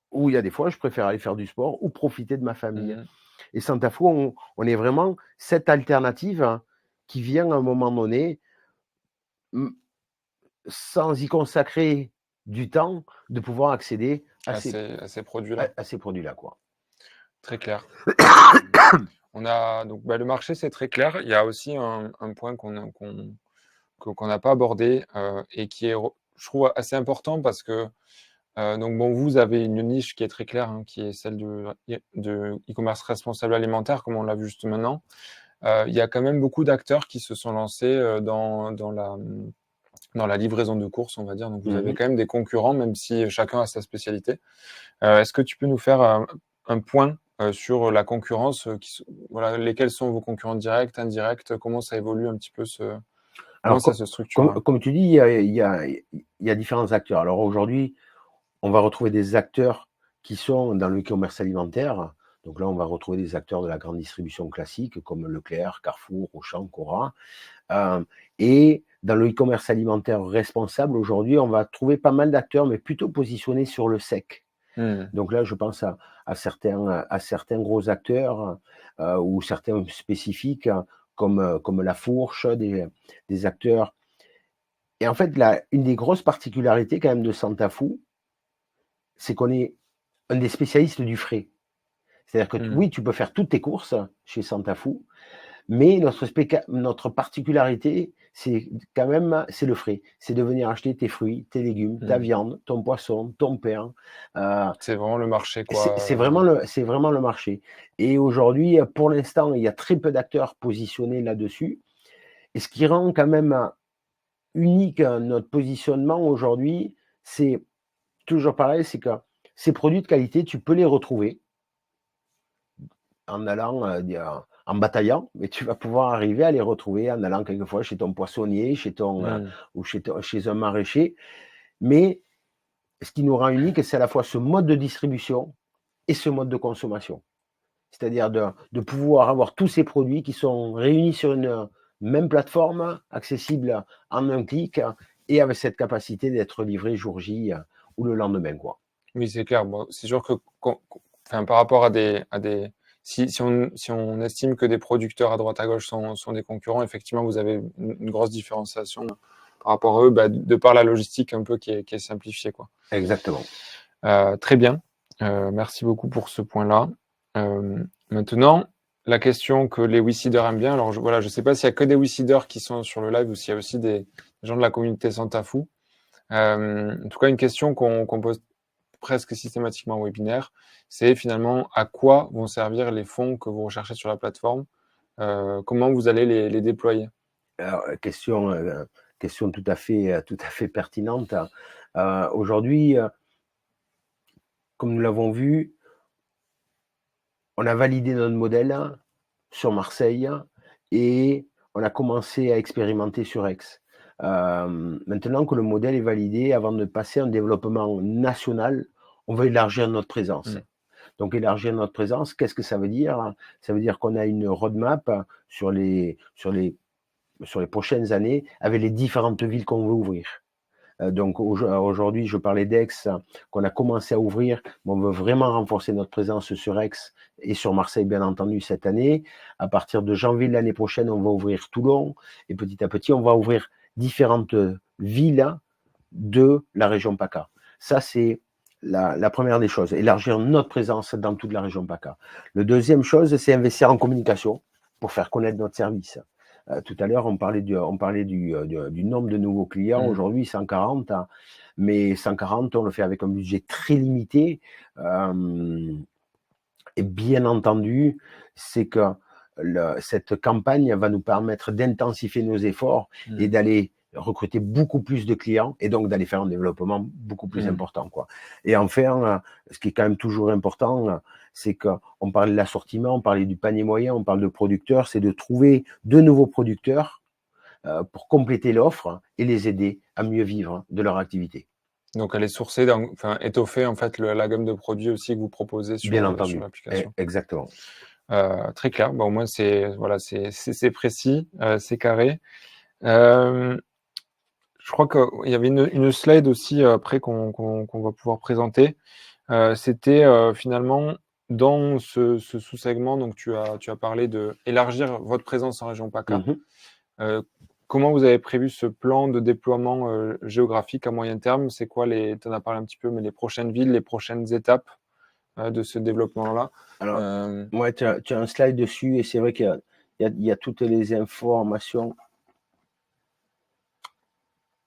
Ou il y a des fois, je préfère aller faire du sport ou profiter de ma famille. Et Santafou, on est vraiment cette alternative qui vient à un moment donné, sans y consacrer du temps, de pouvoir accéder à ces produits-là. À ces produits-là, quoi. Très clair. On a donc le marché, c'est très clair. Il y a aussi un point qu'on n'a pas abordé et qui est, je trouve, assez important parce que donc vous avez une niche qui est très claire, qui est celle de e-commerce responsable alimentaire, comme on l'a vu juste maintenant. Il y a quand même beaucoup d'acteurs qui se sont lancés dans la livraison de courses, on va dire. Donc vous avez quand même des concurrents, même si chacun a sa spécialité. Est-ce que tu peux nous faire un point sur la concurrence, lesquels sont vos concurrents directs, indirects, comment ça évolue un petit peu comment ça se structure? Comme tu dis, il y a différents acteurs. Alors aujourd'hui, on va retrouver des acteurs qui sont dans le commerce alimentaire. Donc là, on va retrouver des acteurs de la grande distribution classique comme Leclerc, Carrefour, Auchan, Cora. Et dans le e-commerce alimentaire responsable, aujourd'hui, on va trouver pas mal d'acteurs, mais plutôt positionnés sur le sec. Donc là, je pense à certains gros acteurs ou certains spécifiques comme La Fourche, des acteurs. Et en fait, une des grosses particularités quand même de Santafou, c'est qu'on est un des spécialistes du frais. C'est-à-dire que oui, tu peux faire toutes tes courses chez Santafou, mais notre particularité, c'est quand même, c'est le frais. C'est de venir acheter tes fruits, tes légumes, ta viande, ton poisson, ton pain. C'est vraiment le marché, quoi. C'est vraiment le marché. Et aujourd'hui, pour l'instant, il y a très peu d'acteurs positionnés là-dessus. Et ce qui rend quand même unique notre positionnement aujourd'hui, c'est toujours pareil, c'est que ces produits de qualité, tu peux les retrouver en allant en bataillant, mais tu vas pouvoir arriver à les retrouver en allant quelquefois chez ton poissonnier, ou chez un maraîcher. Mais ce qui nous rend unique, c'est à la fois ce mode de distribution et ce mode de consommation. C'est-à-dire de pouvoir avoir tous ces produits qui sont réunis sur une même plateforme, accessible en un clic, et avec cette capacité d'être livré jour J ou le lendemain, quoi. Oui, c'est clair. Bon, c'est sûr que par rapport à si on estime que des producteurs à droite à gauche sont des concurrents, effectivement, vous avez une grosse différenciation par rapport à eux, de par la logistique un peu qui est simplifiée, quoi. Exactement. Très bien. Merci beaucoup pour ce point-là. Maintenant, la question que les WeSeeders aiment bien. Alors, je ne sais pas s'il y a que des WeSeeders qui sont sur le live ou s'il y a aussi des gens de la communauté Santafou. En tout cas, une question qu'on pose presque systématiquement au webinaire, c'est finalement à quoi vont servir les fonds que vous recherchez sur la plateforme, comment vous allez les déployer. Alors, question tout à fait pertinente. Aujourd'hui, comme nous l'avons vu, on a validé notre modèle sur Marseille et on a commencé à expérimenter sur Aix. Maintenant que le modèle est validé, avant de passer à un développement national, on va élargir notre présence. Donc élargir notre présence, qu'est-ce que ça veut dire? Ça veut dire qu'on a une roadmap sur les prochaines années avec les différentes villes qu'on veut ouvrir. Donc aujourd'hui, je parlais d'Aix, qu'on a commencé à ouvrir, mais on veut vraiment renforcer notre présence sur Aix et sur Marseille, bien entendu, cette année. À partir de janvier de l'année prochaine, on va ouvrir Toulon, et petit à petit, on va ouvrir différentes villes de la région PACA. Ça, c'est la première des choses, élargir notre présence dans toute la région PACA. La deuxième chose, c'est investir en communication pour faire connaître notre service. Tout à l'heure, on parlait du nombre de nouveaux clients. Aujourd'hui, 140, mais 140, on le fait avec un budget très limité. Et bien entendu, c'est que cette campagne va nous permettre d'intensifier nos efforts et d'aller recruter beaucoup plus de clients et donc d'aller faire un développement beaucoup plus important, quoi. Et enfin, ce qui est quand même toujours important, c'est qu'on parlait de l'assortiment, on parlait du panier moyen, on parle de producteurs, c'est de trouver de nouveaux producteurs pour compléter l'offre et les aider à mieux vivre de leur activité. Donc, aller sourcer, étoffer en fait la gamme de produits aussi que vous proposez sur l'application. Exactement. Très clair. Au moins, c'est précis, c'est carré. Je crois qu'il y avait une slide aussi après qu'on va pouvoir présenter. C'était finalement dans ce sous-segment, donc tu as parlé de élargir votre présence en région PACA. Comment vous avez prévu ce plan de déploiement géographique à moyen terme? C'est quoi tu en as parlé un petit peu, mais les prochaines villes, les prochaines étapes de ce développement-là? Alors, ouais, tu as un slide dessus et c'est vrai qu'il y a toutes les informations.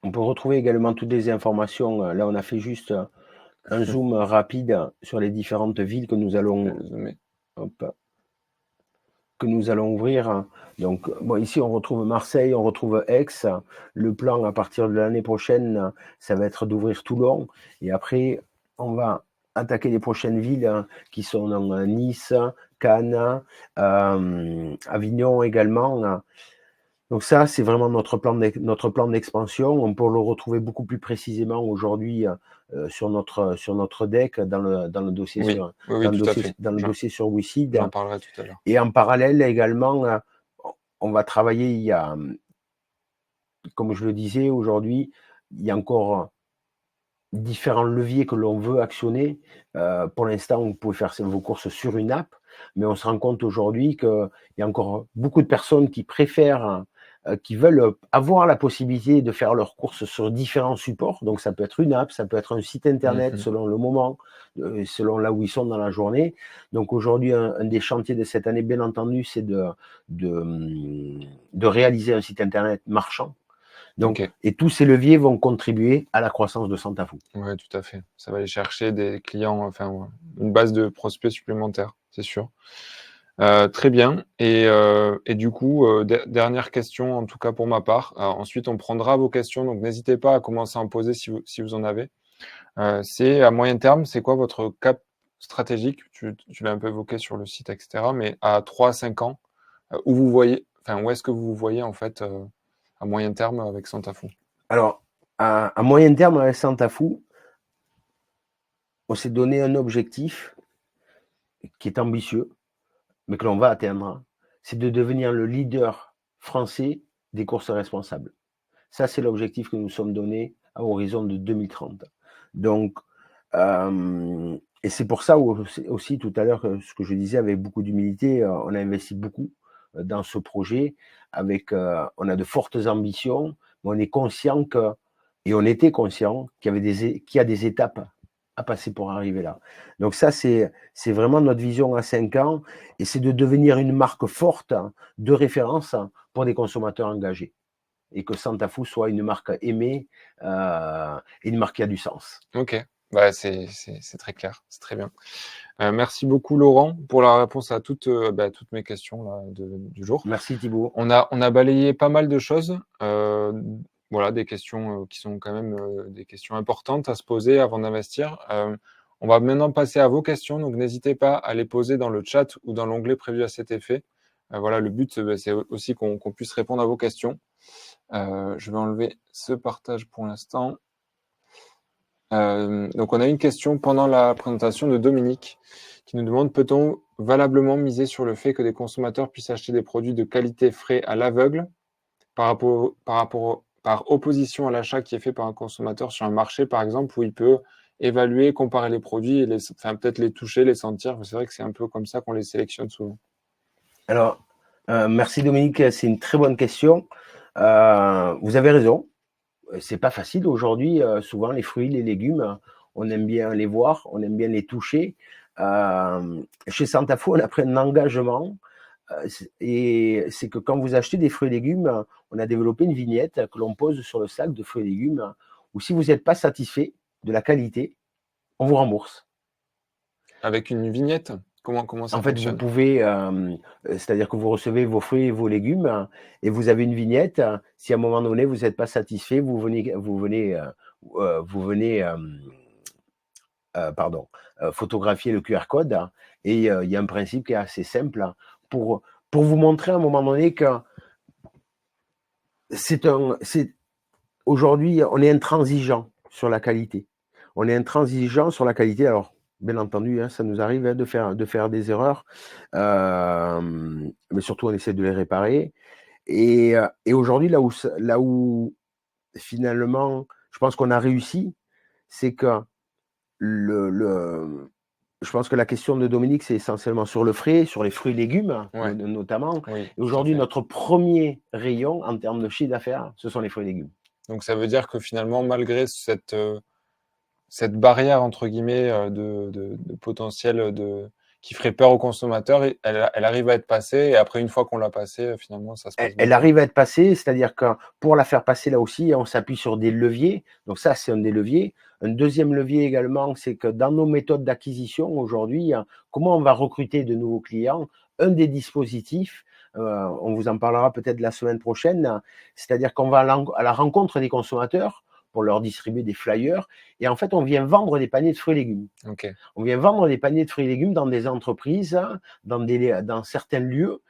On peut retrouver également toutes les informations. Là, on a fait juste un zoom rapide sur les différentes villes que nous allons ouvrir. Donc, ici, on retrouve Marseille, on retrouve Aix. Le plan, à partir de l'année prochaine, ça va être d'ouvrir Toulon. Et après, on va attaquer les prochaines villes qui sont dans Nice, Cannes, Avignon également. Donc ça, c'est vraiment notre plan d'expansion. On peut le retrouver beaucoup plus précisément aujourd'hui sur notre deck dans le dossier dossier sur WICID. J'en parlerai tout à l'heure. Et en parallèle également, on va travailler. Comme je le disais aujourd'hui, il y a encore différents leviers que l'on veut actionner. Pour l'instant, vous pouvez faire vos courses sur une app, mais on se rend compte aujourd'hui qu'il y a encore beaucoup de personnes qui préfèrent, qui veulent avoir la possibilité de faire leurs courses sur différents supports. Donc ça peut être une app, ça peut être un site internet selon le moment, selon là où ils sont dans la journée. Donc aujourd'hui, un des chantiers de cette année, bien entendu, c'est de réaliser un site internet marchand. Donc, et tous ces leviers vont contribuer à la croissance de Santafou. Oui, tout à fait. Ça va aller chercher des clients, une base de prospects supplémentaires, c'est sûr. Très bien. Et du coup, dernière question, en tout cas pour ma part. Ensuite, on prendra vos questions, donc n'hésitez pas à commencer à en poser si vous en avez. C'est à moyen terme, c'est quoi votre cap stratégique? Tu l'as un peu évoqué sur le site, etc. Mais à 3-5 ans, où est-ce que vous vous voyez en fait à moyen terme avec Santafou? Alors, à moyen terme avec Santafou, on s'est donné un objectif qui est ambitieux, mais que l'on va atteindre, c'est de devenir le leader français des courses responsables. Ça, c'est l'objectif que nous sommes donnés à horizon de 2030. Donc, et c'est pour ça aussi tout à l'heure, ce que je disais avec beaucoup d'humilité, on a investi beaucoup dans ce projet. On a de fortes ambitions, mais on est conscient et on était conscient qu'il y a des étapes à passer pour arriver là. Donc ça, c'est vraiment notre vision à 5 ans, et c'est de devenir une marque forte de référence pour des consommateurs engagés, et que Santafou soit une marque aimée, et une marque qui a du sens. Ok, Bah, c'est très clair, c'est très bien. Merci beaucoup Laurent pour la réponse à toutes mes questions là, du jour. Merci Thibaut. On a balayé pas mal de choses. Voilà, des questions qui sont quand même des questions importantes à se poser avant d'investir. On va maintenant passer à vos questions, donc n'hésitez pas à les poser dans le chat ou dans l'onglet prévu à cet effet. Voilà, le but, c'est aussi qu'on puisse répondre à vos questions. Je vais enlever ce partage pour l'instant. Donc on a une question pendant la présentation de Dominique qui nous demande: peut-on valablement miser sur le fait que des consommateurs puissent acheter des produits de qualité frais à l'aveugle par opposition à l'achat qui est fait par un consommateur sur un marché, par exemple, où il peut évaluer, comparer les produits et peut-être les toucher, les sentir. C'est vrai que c'est un peu comme ça qu'on les sélectionne souvent. Alors, merci Dominique, c'est une très bonne question. Vous avez raison. C'est pas facile aujourd'hui. Souvent, les fruits, les légumes, on aime bien les voir, on aime bien les toucher. Chez Santafou, on a pris un engagement. Et c'est que quand vous achetez des fruits et légumes, on a développé une vignette que l'on pose sur le sac de fruits et légumes, où si vous n'êtes pas satisfait de la qualité, on vous rembourse. Avec une vignette, comment ça En fait, vous fonctionne? pouvez, c'est-à-dire que vous recevez vos fruits et vos légumes et vous avez une vignette. Si à un moment donné, vous n'êtes pas satisfait, vous venez photographier le QR code et il y a un principe qui est assez simple pour vous montrer à un moment donné que aujourd'hui, on est intransigeant sur la qualité. On est intransigeant sur la qualité. Alors, bien entendu, ça nous arrive de faire des erreurs, mais surtout, on essaie de les réparer. Et aujourd'hui, là où finalement, je pense qu'on a réussi, c'est que je pense que la question de Dominique, c'est essentiellement sur le frais, sur les fruits et légumes, Ouais. notamment. Oui, Et tout à aujourd'hui, fait. notre premier rayon en termes de chiffre d'affaires, ce sont les fruits et légumes. Donc ça veut dire que finalement, malgré cette barrière entre guillemets de potentiel qui ferait peur aux consommateurs, elle arrive à être passée, et après une fois qu'on l'a passée, finalement ça se passe bien, Elle quoi. arrive à être passée, c'est-à-dire que pour la faire passer là aussi, on s'appuie sur des leviers. Donc ça, c'est un des leviers. Un deuxième levier également, c'est que dans nos méthodes d'acquisition aujourd'hui, comment on va recruter de nouveaux clients? Un des dispositifs, on vous en parlera peut-être la semaine prochaine, c'est-à-dire qu'on va à la rencontre des consommateurs pour leur distribuer des flyers. Et en fait, on vient vendre des paniers de fruits et légumes. Ok. On vient vendre des paniers de fruits et légumes dans des entreprises, dans certains lieux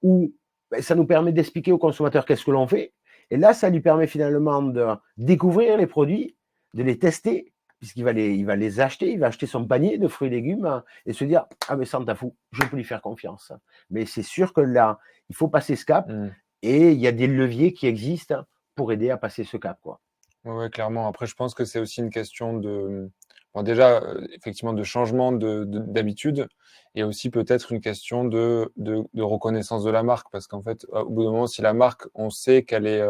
où ça nous permet d'expliquer aux consommateurs qu'est-ce que l'on fait. Et là, ça lui permet finalement de découvrir les produits, de les tester, puisqu'il va les acheter, il va acheter son panier de fruits et légumes et se dire: ah mais Santafou, je peux lui faire confiance. Mais c'est sûr que là, il faut passer ce cap Mm. et il y a des leviers qui existent pour aider à passer ce cap, quoi. Ouais, clairement. Après, je pense que c'est aussi une question bon, déjà, effectivement, de changement d'habitude, et aussi peut-être une question de reconnaissance de la marque, parce qu'en fait, au bout d'un moment, si la marque, on sait qu'elle est,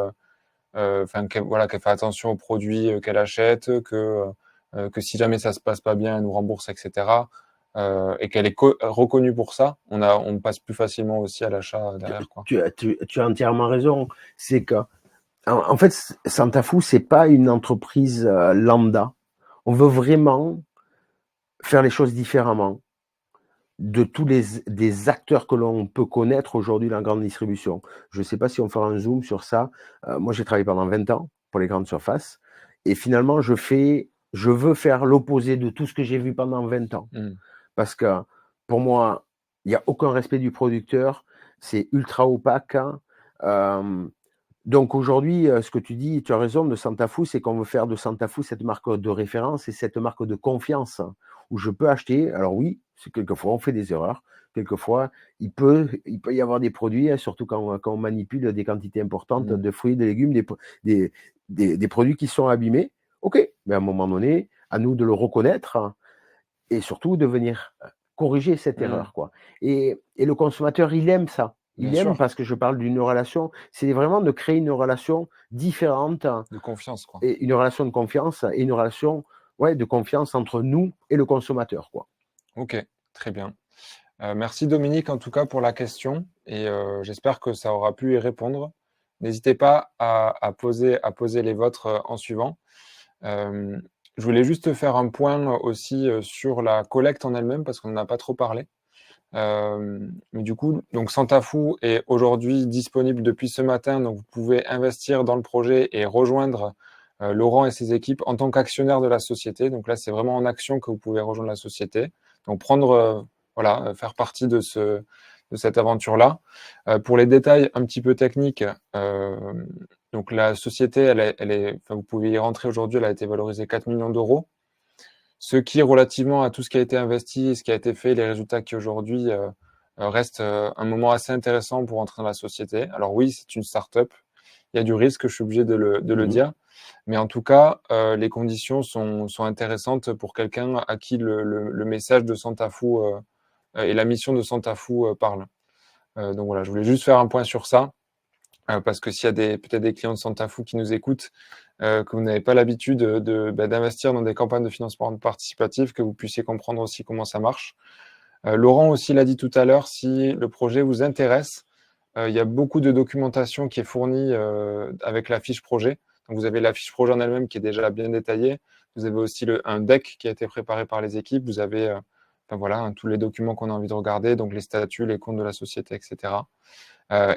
voilà, qu'elle fait attention aux produits qu'elle achète, que si jamais ça se passe pas bien, elle nous rembourse, etc. Et qu'elle est reconnue pour ça, on passe plus facilement aussi à l'achat derrière, quoi. Tu as entièrement raison. C'est que, en fait, Santafou, c'est pas une entreprise lambda. On veut vraiment faire les choses différemment de tous des acteurs que l'on peut connaître aujourd'hui dans la grande distribution. Je ne sais pas si on fera un zoom sur ça. Moi, j'ai travaillé pendant 20 ans pour les grandes surfaces. Et finalement, je veux faire l'opposé de tout ce que j'ai vu pendant 20 ans. Mm. Parce que pour moi, il n'y a aucun respect du producteur. C'est ultra opaque. Donc aujourd'hui, ce que tu dis, tu as raison, de Santafou, c'est qu'on veut faire de Santafou cette marque de référence et cette marque de confiance où je peux acheter. Alors oui, c'est quelquefois on fait des erreurs. Quelquefois, il peut y avoir des produits, surtout quand on manipule des quantités importantes Mm. de fruits, de légumes, des produits qui sont abîmés. OK, mais à un moment donné, à nous de le reconnaître et surtout de venir corriger cette Mm. erreur, quoi. Et le consommateur, il aime ça. Bien Il aime sûr, parce que je parle d'une relation, c'est vraiment de créer une relation différente de confiance, quoi. et une relation de confiance et une relation, ouais, de confiance entre nous et le consommateur, quoi. Ok, très bien. Merci Dominique en tout cas pour la question, et j'espère que ça aura pu y répondre. N'hésitez pas à poser les vôtres en suivant. Euh, Je voulais juste faire un point aussi sur la collecte en elle-même, parce qu'on n'en a pas trop parlé. Mais du coup, donc Santafou est aujourd'hui disponible depuis ce matin, donc vous pouvez investir dans le projet et rejoindre Laurent et ses équipes en tant qu'actionnaire de la société. Donc là, c'est vraiment en action que vous pouvez rejoindre la société. Donc faire partie de cette aventure-là. Pour les détails un petit peu techniques, donc la société, vous pouvez y rentrer aujourd'hui, elle a été valorisée 4 millions d'euros. Ce qui, relativement à tout ce qui a été investi, ce qui a été fait, les résultats qui aujourd'hui restent un moment assez intéressant pour entrer dans la société. Alors oui, c'est une start-up, il y a du risque, je suis obligé de le dire, mais en tout cas, les conditions sont intéressantes pour quelqu'un à qui le message de Santafou et la mission de Santafou parle. Donc voilà, je voulais juste faire un point sur ça. Parce que s'il y a peut-être des clients de Santafou qui nous écoutent, que vous n'avez pas l'habitude d'investir dans des campagnes de financement participatif, que vous puissiez comprendre aussi comment ça marche. Laurent aussi l'a dit tout à l'heure, si le projet vous intéresse, il y a beaucoup de documentation qui est fournie avec la fiche projet. Donc vous avez la fiche projet en elle-même qui est déjà bien détaillée. Vous avez aussi un deck qui a été préparé par les équipes. Vous avez tous les documents qu'on a envie de regarder, donc les statuts, les comptes de la société, etc.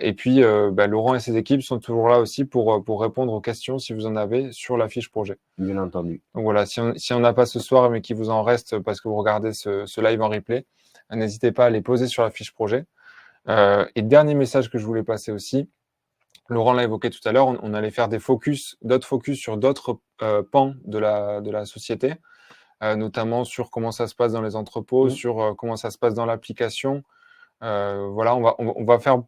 Et puis, Laurent et ses équipes sont toujours là aussi pour répondre aux questions si vous en avez sur la fiche projet. Bien entendu. Donc voilà, si on n'a pas ce soir, mais qu'il vous en reste parce que vous regardez ce live en replay, n'hésitez pas à les poser sur la fiche projet. Et dernier message que je voulais passer aussi, Laurent l'a évoqué tout à l'heure, on allait faire d'autres focus sur d'autres pans de la société, notamment sur comment ça se passe dans les entrepôts, sur comment ça se passe dans l'application. Voilà, on va faire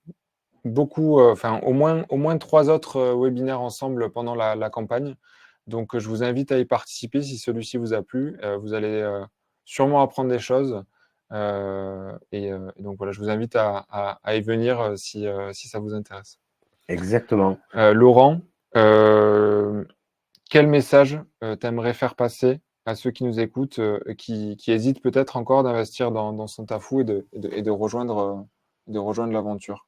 beaucoup, au moins 3 autres webinaires ensemble pendant la campagne. Donc, je vous invite à y participer si celui-ci vous a plu. Vous allez sûrement apprendre des choses. Et donc voilà, je vous invite à y venir si ça vous intéresse. Exactement. Laurent, quel message t'aimerais faire passer à ceux qui nous écoutent, qui hésitent peut-être encore d'investir dans Santafou et de rejoindre l'aventure?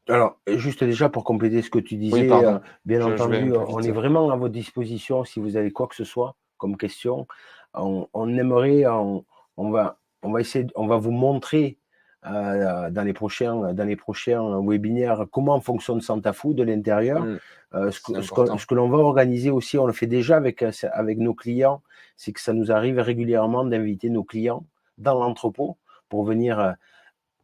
Alors, juste déjà pour compléter ce que tu disais, Oui, pardon. bien Je vais entendu, un peu on vite. est vraiment à votre disposition si vous avez quoi que ce soit comme question. On aimerait, on va essayer, on va vous montrer dans les prochains webinaires comment fonctionne Santafou de l'intérieur. C'est important. Ce que l'on va organiser aussi, on le fait déjà avec nos clients, c'est que ça nous arrive régulièrement d'inviter nos clients dans l'entrepôt pour venir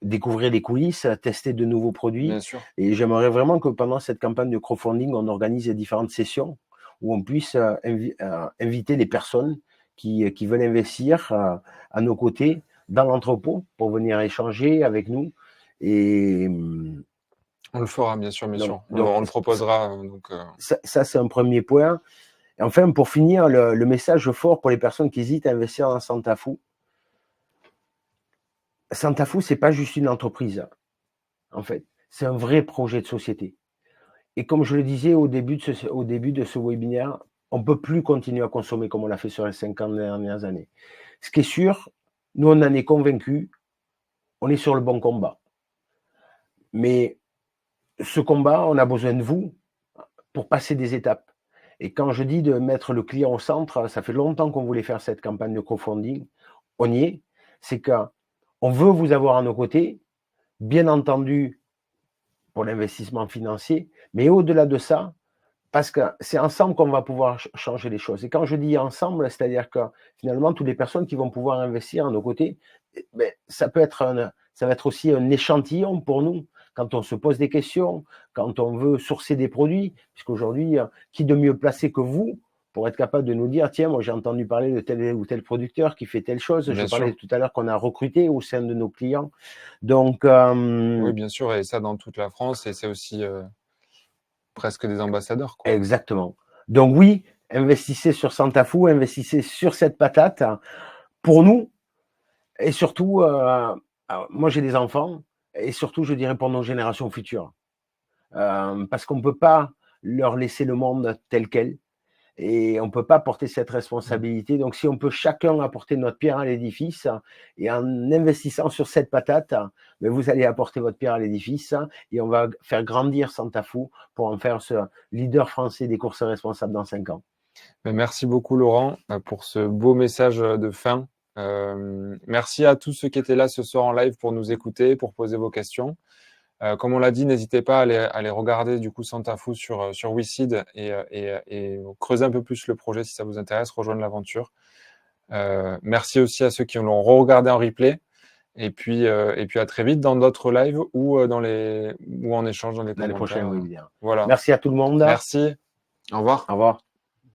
découvrir les coulisses, tester de nouveaux produits. Bien sûr. Et j'aimerais vraiment que pendant cette campagne de crowdfunding, on organise différentes sessions où on puisse inviter les personnes qui veulent investir à nos côtés dans l'entrepôt pour venir échanger avec nous. Et On le fera, bien sûr, bien sûr. donc, On le proposera. ça c'est un premier point. Et enfin, pour finir, le message fort pour les personnes qui hésitent à investir dans Santafou. Santafou, c'est pas juste une entreprise. En fait, c'est un vrai projet de société. Et comme je le disais au début de ce webinaire, on ne peut plus continuer à consommer comme on l'a fait sur les 50 dernières années. Ce qui est sûr, nous on en est convaincus, on est sur le bon combat. Mais ce combat, on a besoin de vous pour passer des étapes. Et quand je dis de mettre le client au centre, ça fait longtemps qu'on voulait faire cette campagne de crowdfunding. On y est. C'est qu'on veut vous avoir à nos côtés, bien entendu, pour l'investissement financier, mais au-delà de ça, parce que c'est ensemble qu'on va pouvoir changer les choses. Et quand je dis ensemble, c'est-à-dire que finalement, toutes les personnes qui vont pouvoir investir à nos côtés, ça va être aussi un échantillon pour nous quand on se pose des questions, quand on veut sourcer des produits, puisqu'aujourd'hui, qui de mieux placé que vous pour être capable de nous dire, tiens, moi j'ai entendu parler de tel ou tel producteur qui fait telle chose. Bien Je parlais sûr. tout à l'heure qu'on a recruté au sein de nos clients. Donc, Oui, bien sûr, et ça dans toute la France, et c'est aussi presque des ambassadeurs, quoi. exactement. Donc oui, investissez sur Santafou, investissez sur cette patate. Pour nous, et surtout, moi j'ai des enfants, et surtout je dirais pour nos générations futures. Parce qu'on ne peut pas leur laisser le monde tel quel, et on ne peut pas porter cette responsabilité. Donc si on peut chacun apporter notre pierre à l'édifice, et en investissant sur cette patate, mais vous allez apporter votre pierre à l'édifice, et on va faire grandir Santafou pour en faire ce leader français des courses responsables dans 5 ans. Merci beaucoup, Laurent, pour ce beau message de fin. Merci à tous ceux qui étaient là ce soir en live pour nous écouter, pour poser vos questions. Comme on l'a dit, n'hésitez pas à aller regarder du coup Santafou sur WeSeed et creuser un peu plus le projet si ça vous intéresse, rejoindre l'aventure. Merci aussi à ceux qui l'ont regardé en replay. Et puis à très vite dans d'autres lives ou ou en échange dans les Dans les commentaires. prochains webinaires. Voilà. Merci à tout le monde. Merci. Au revoir. Au revoir.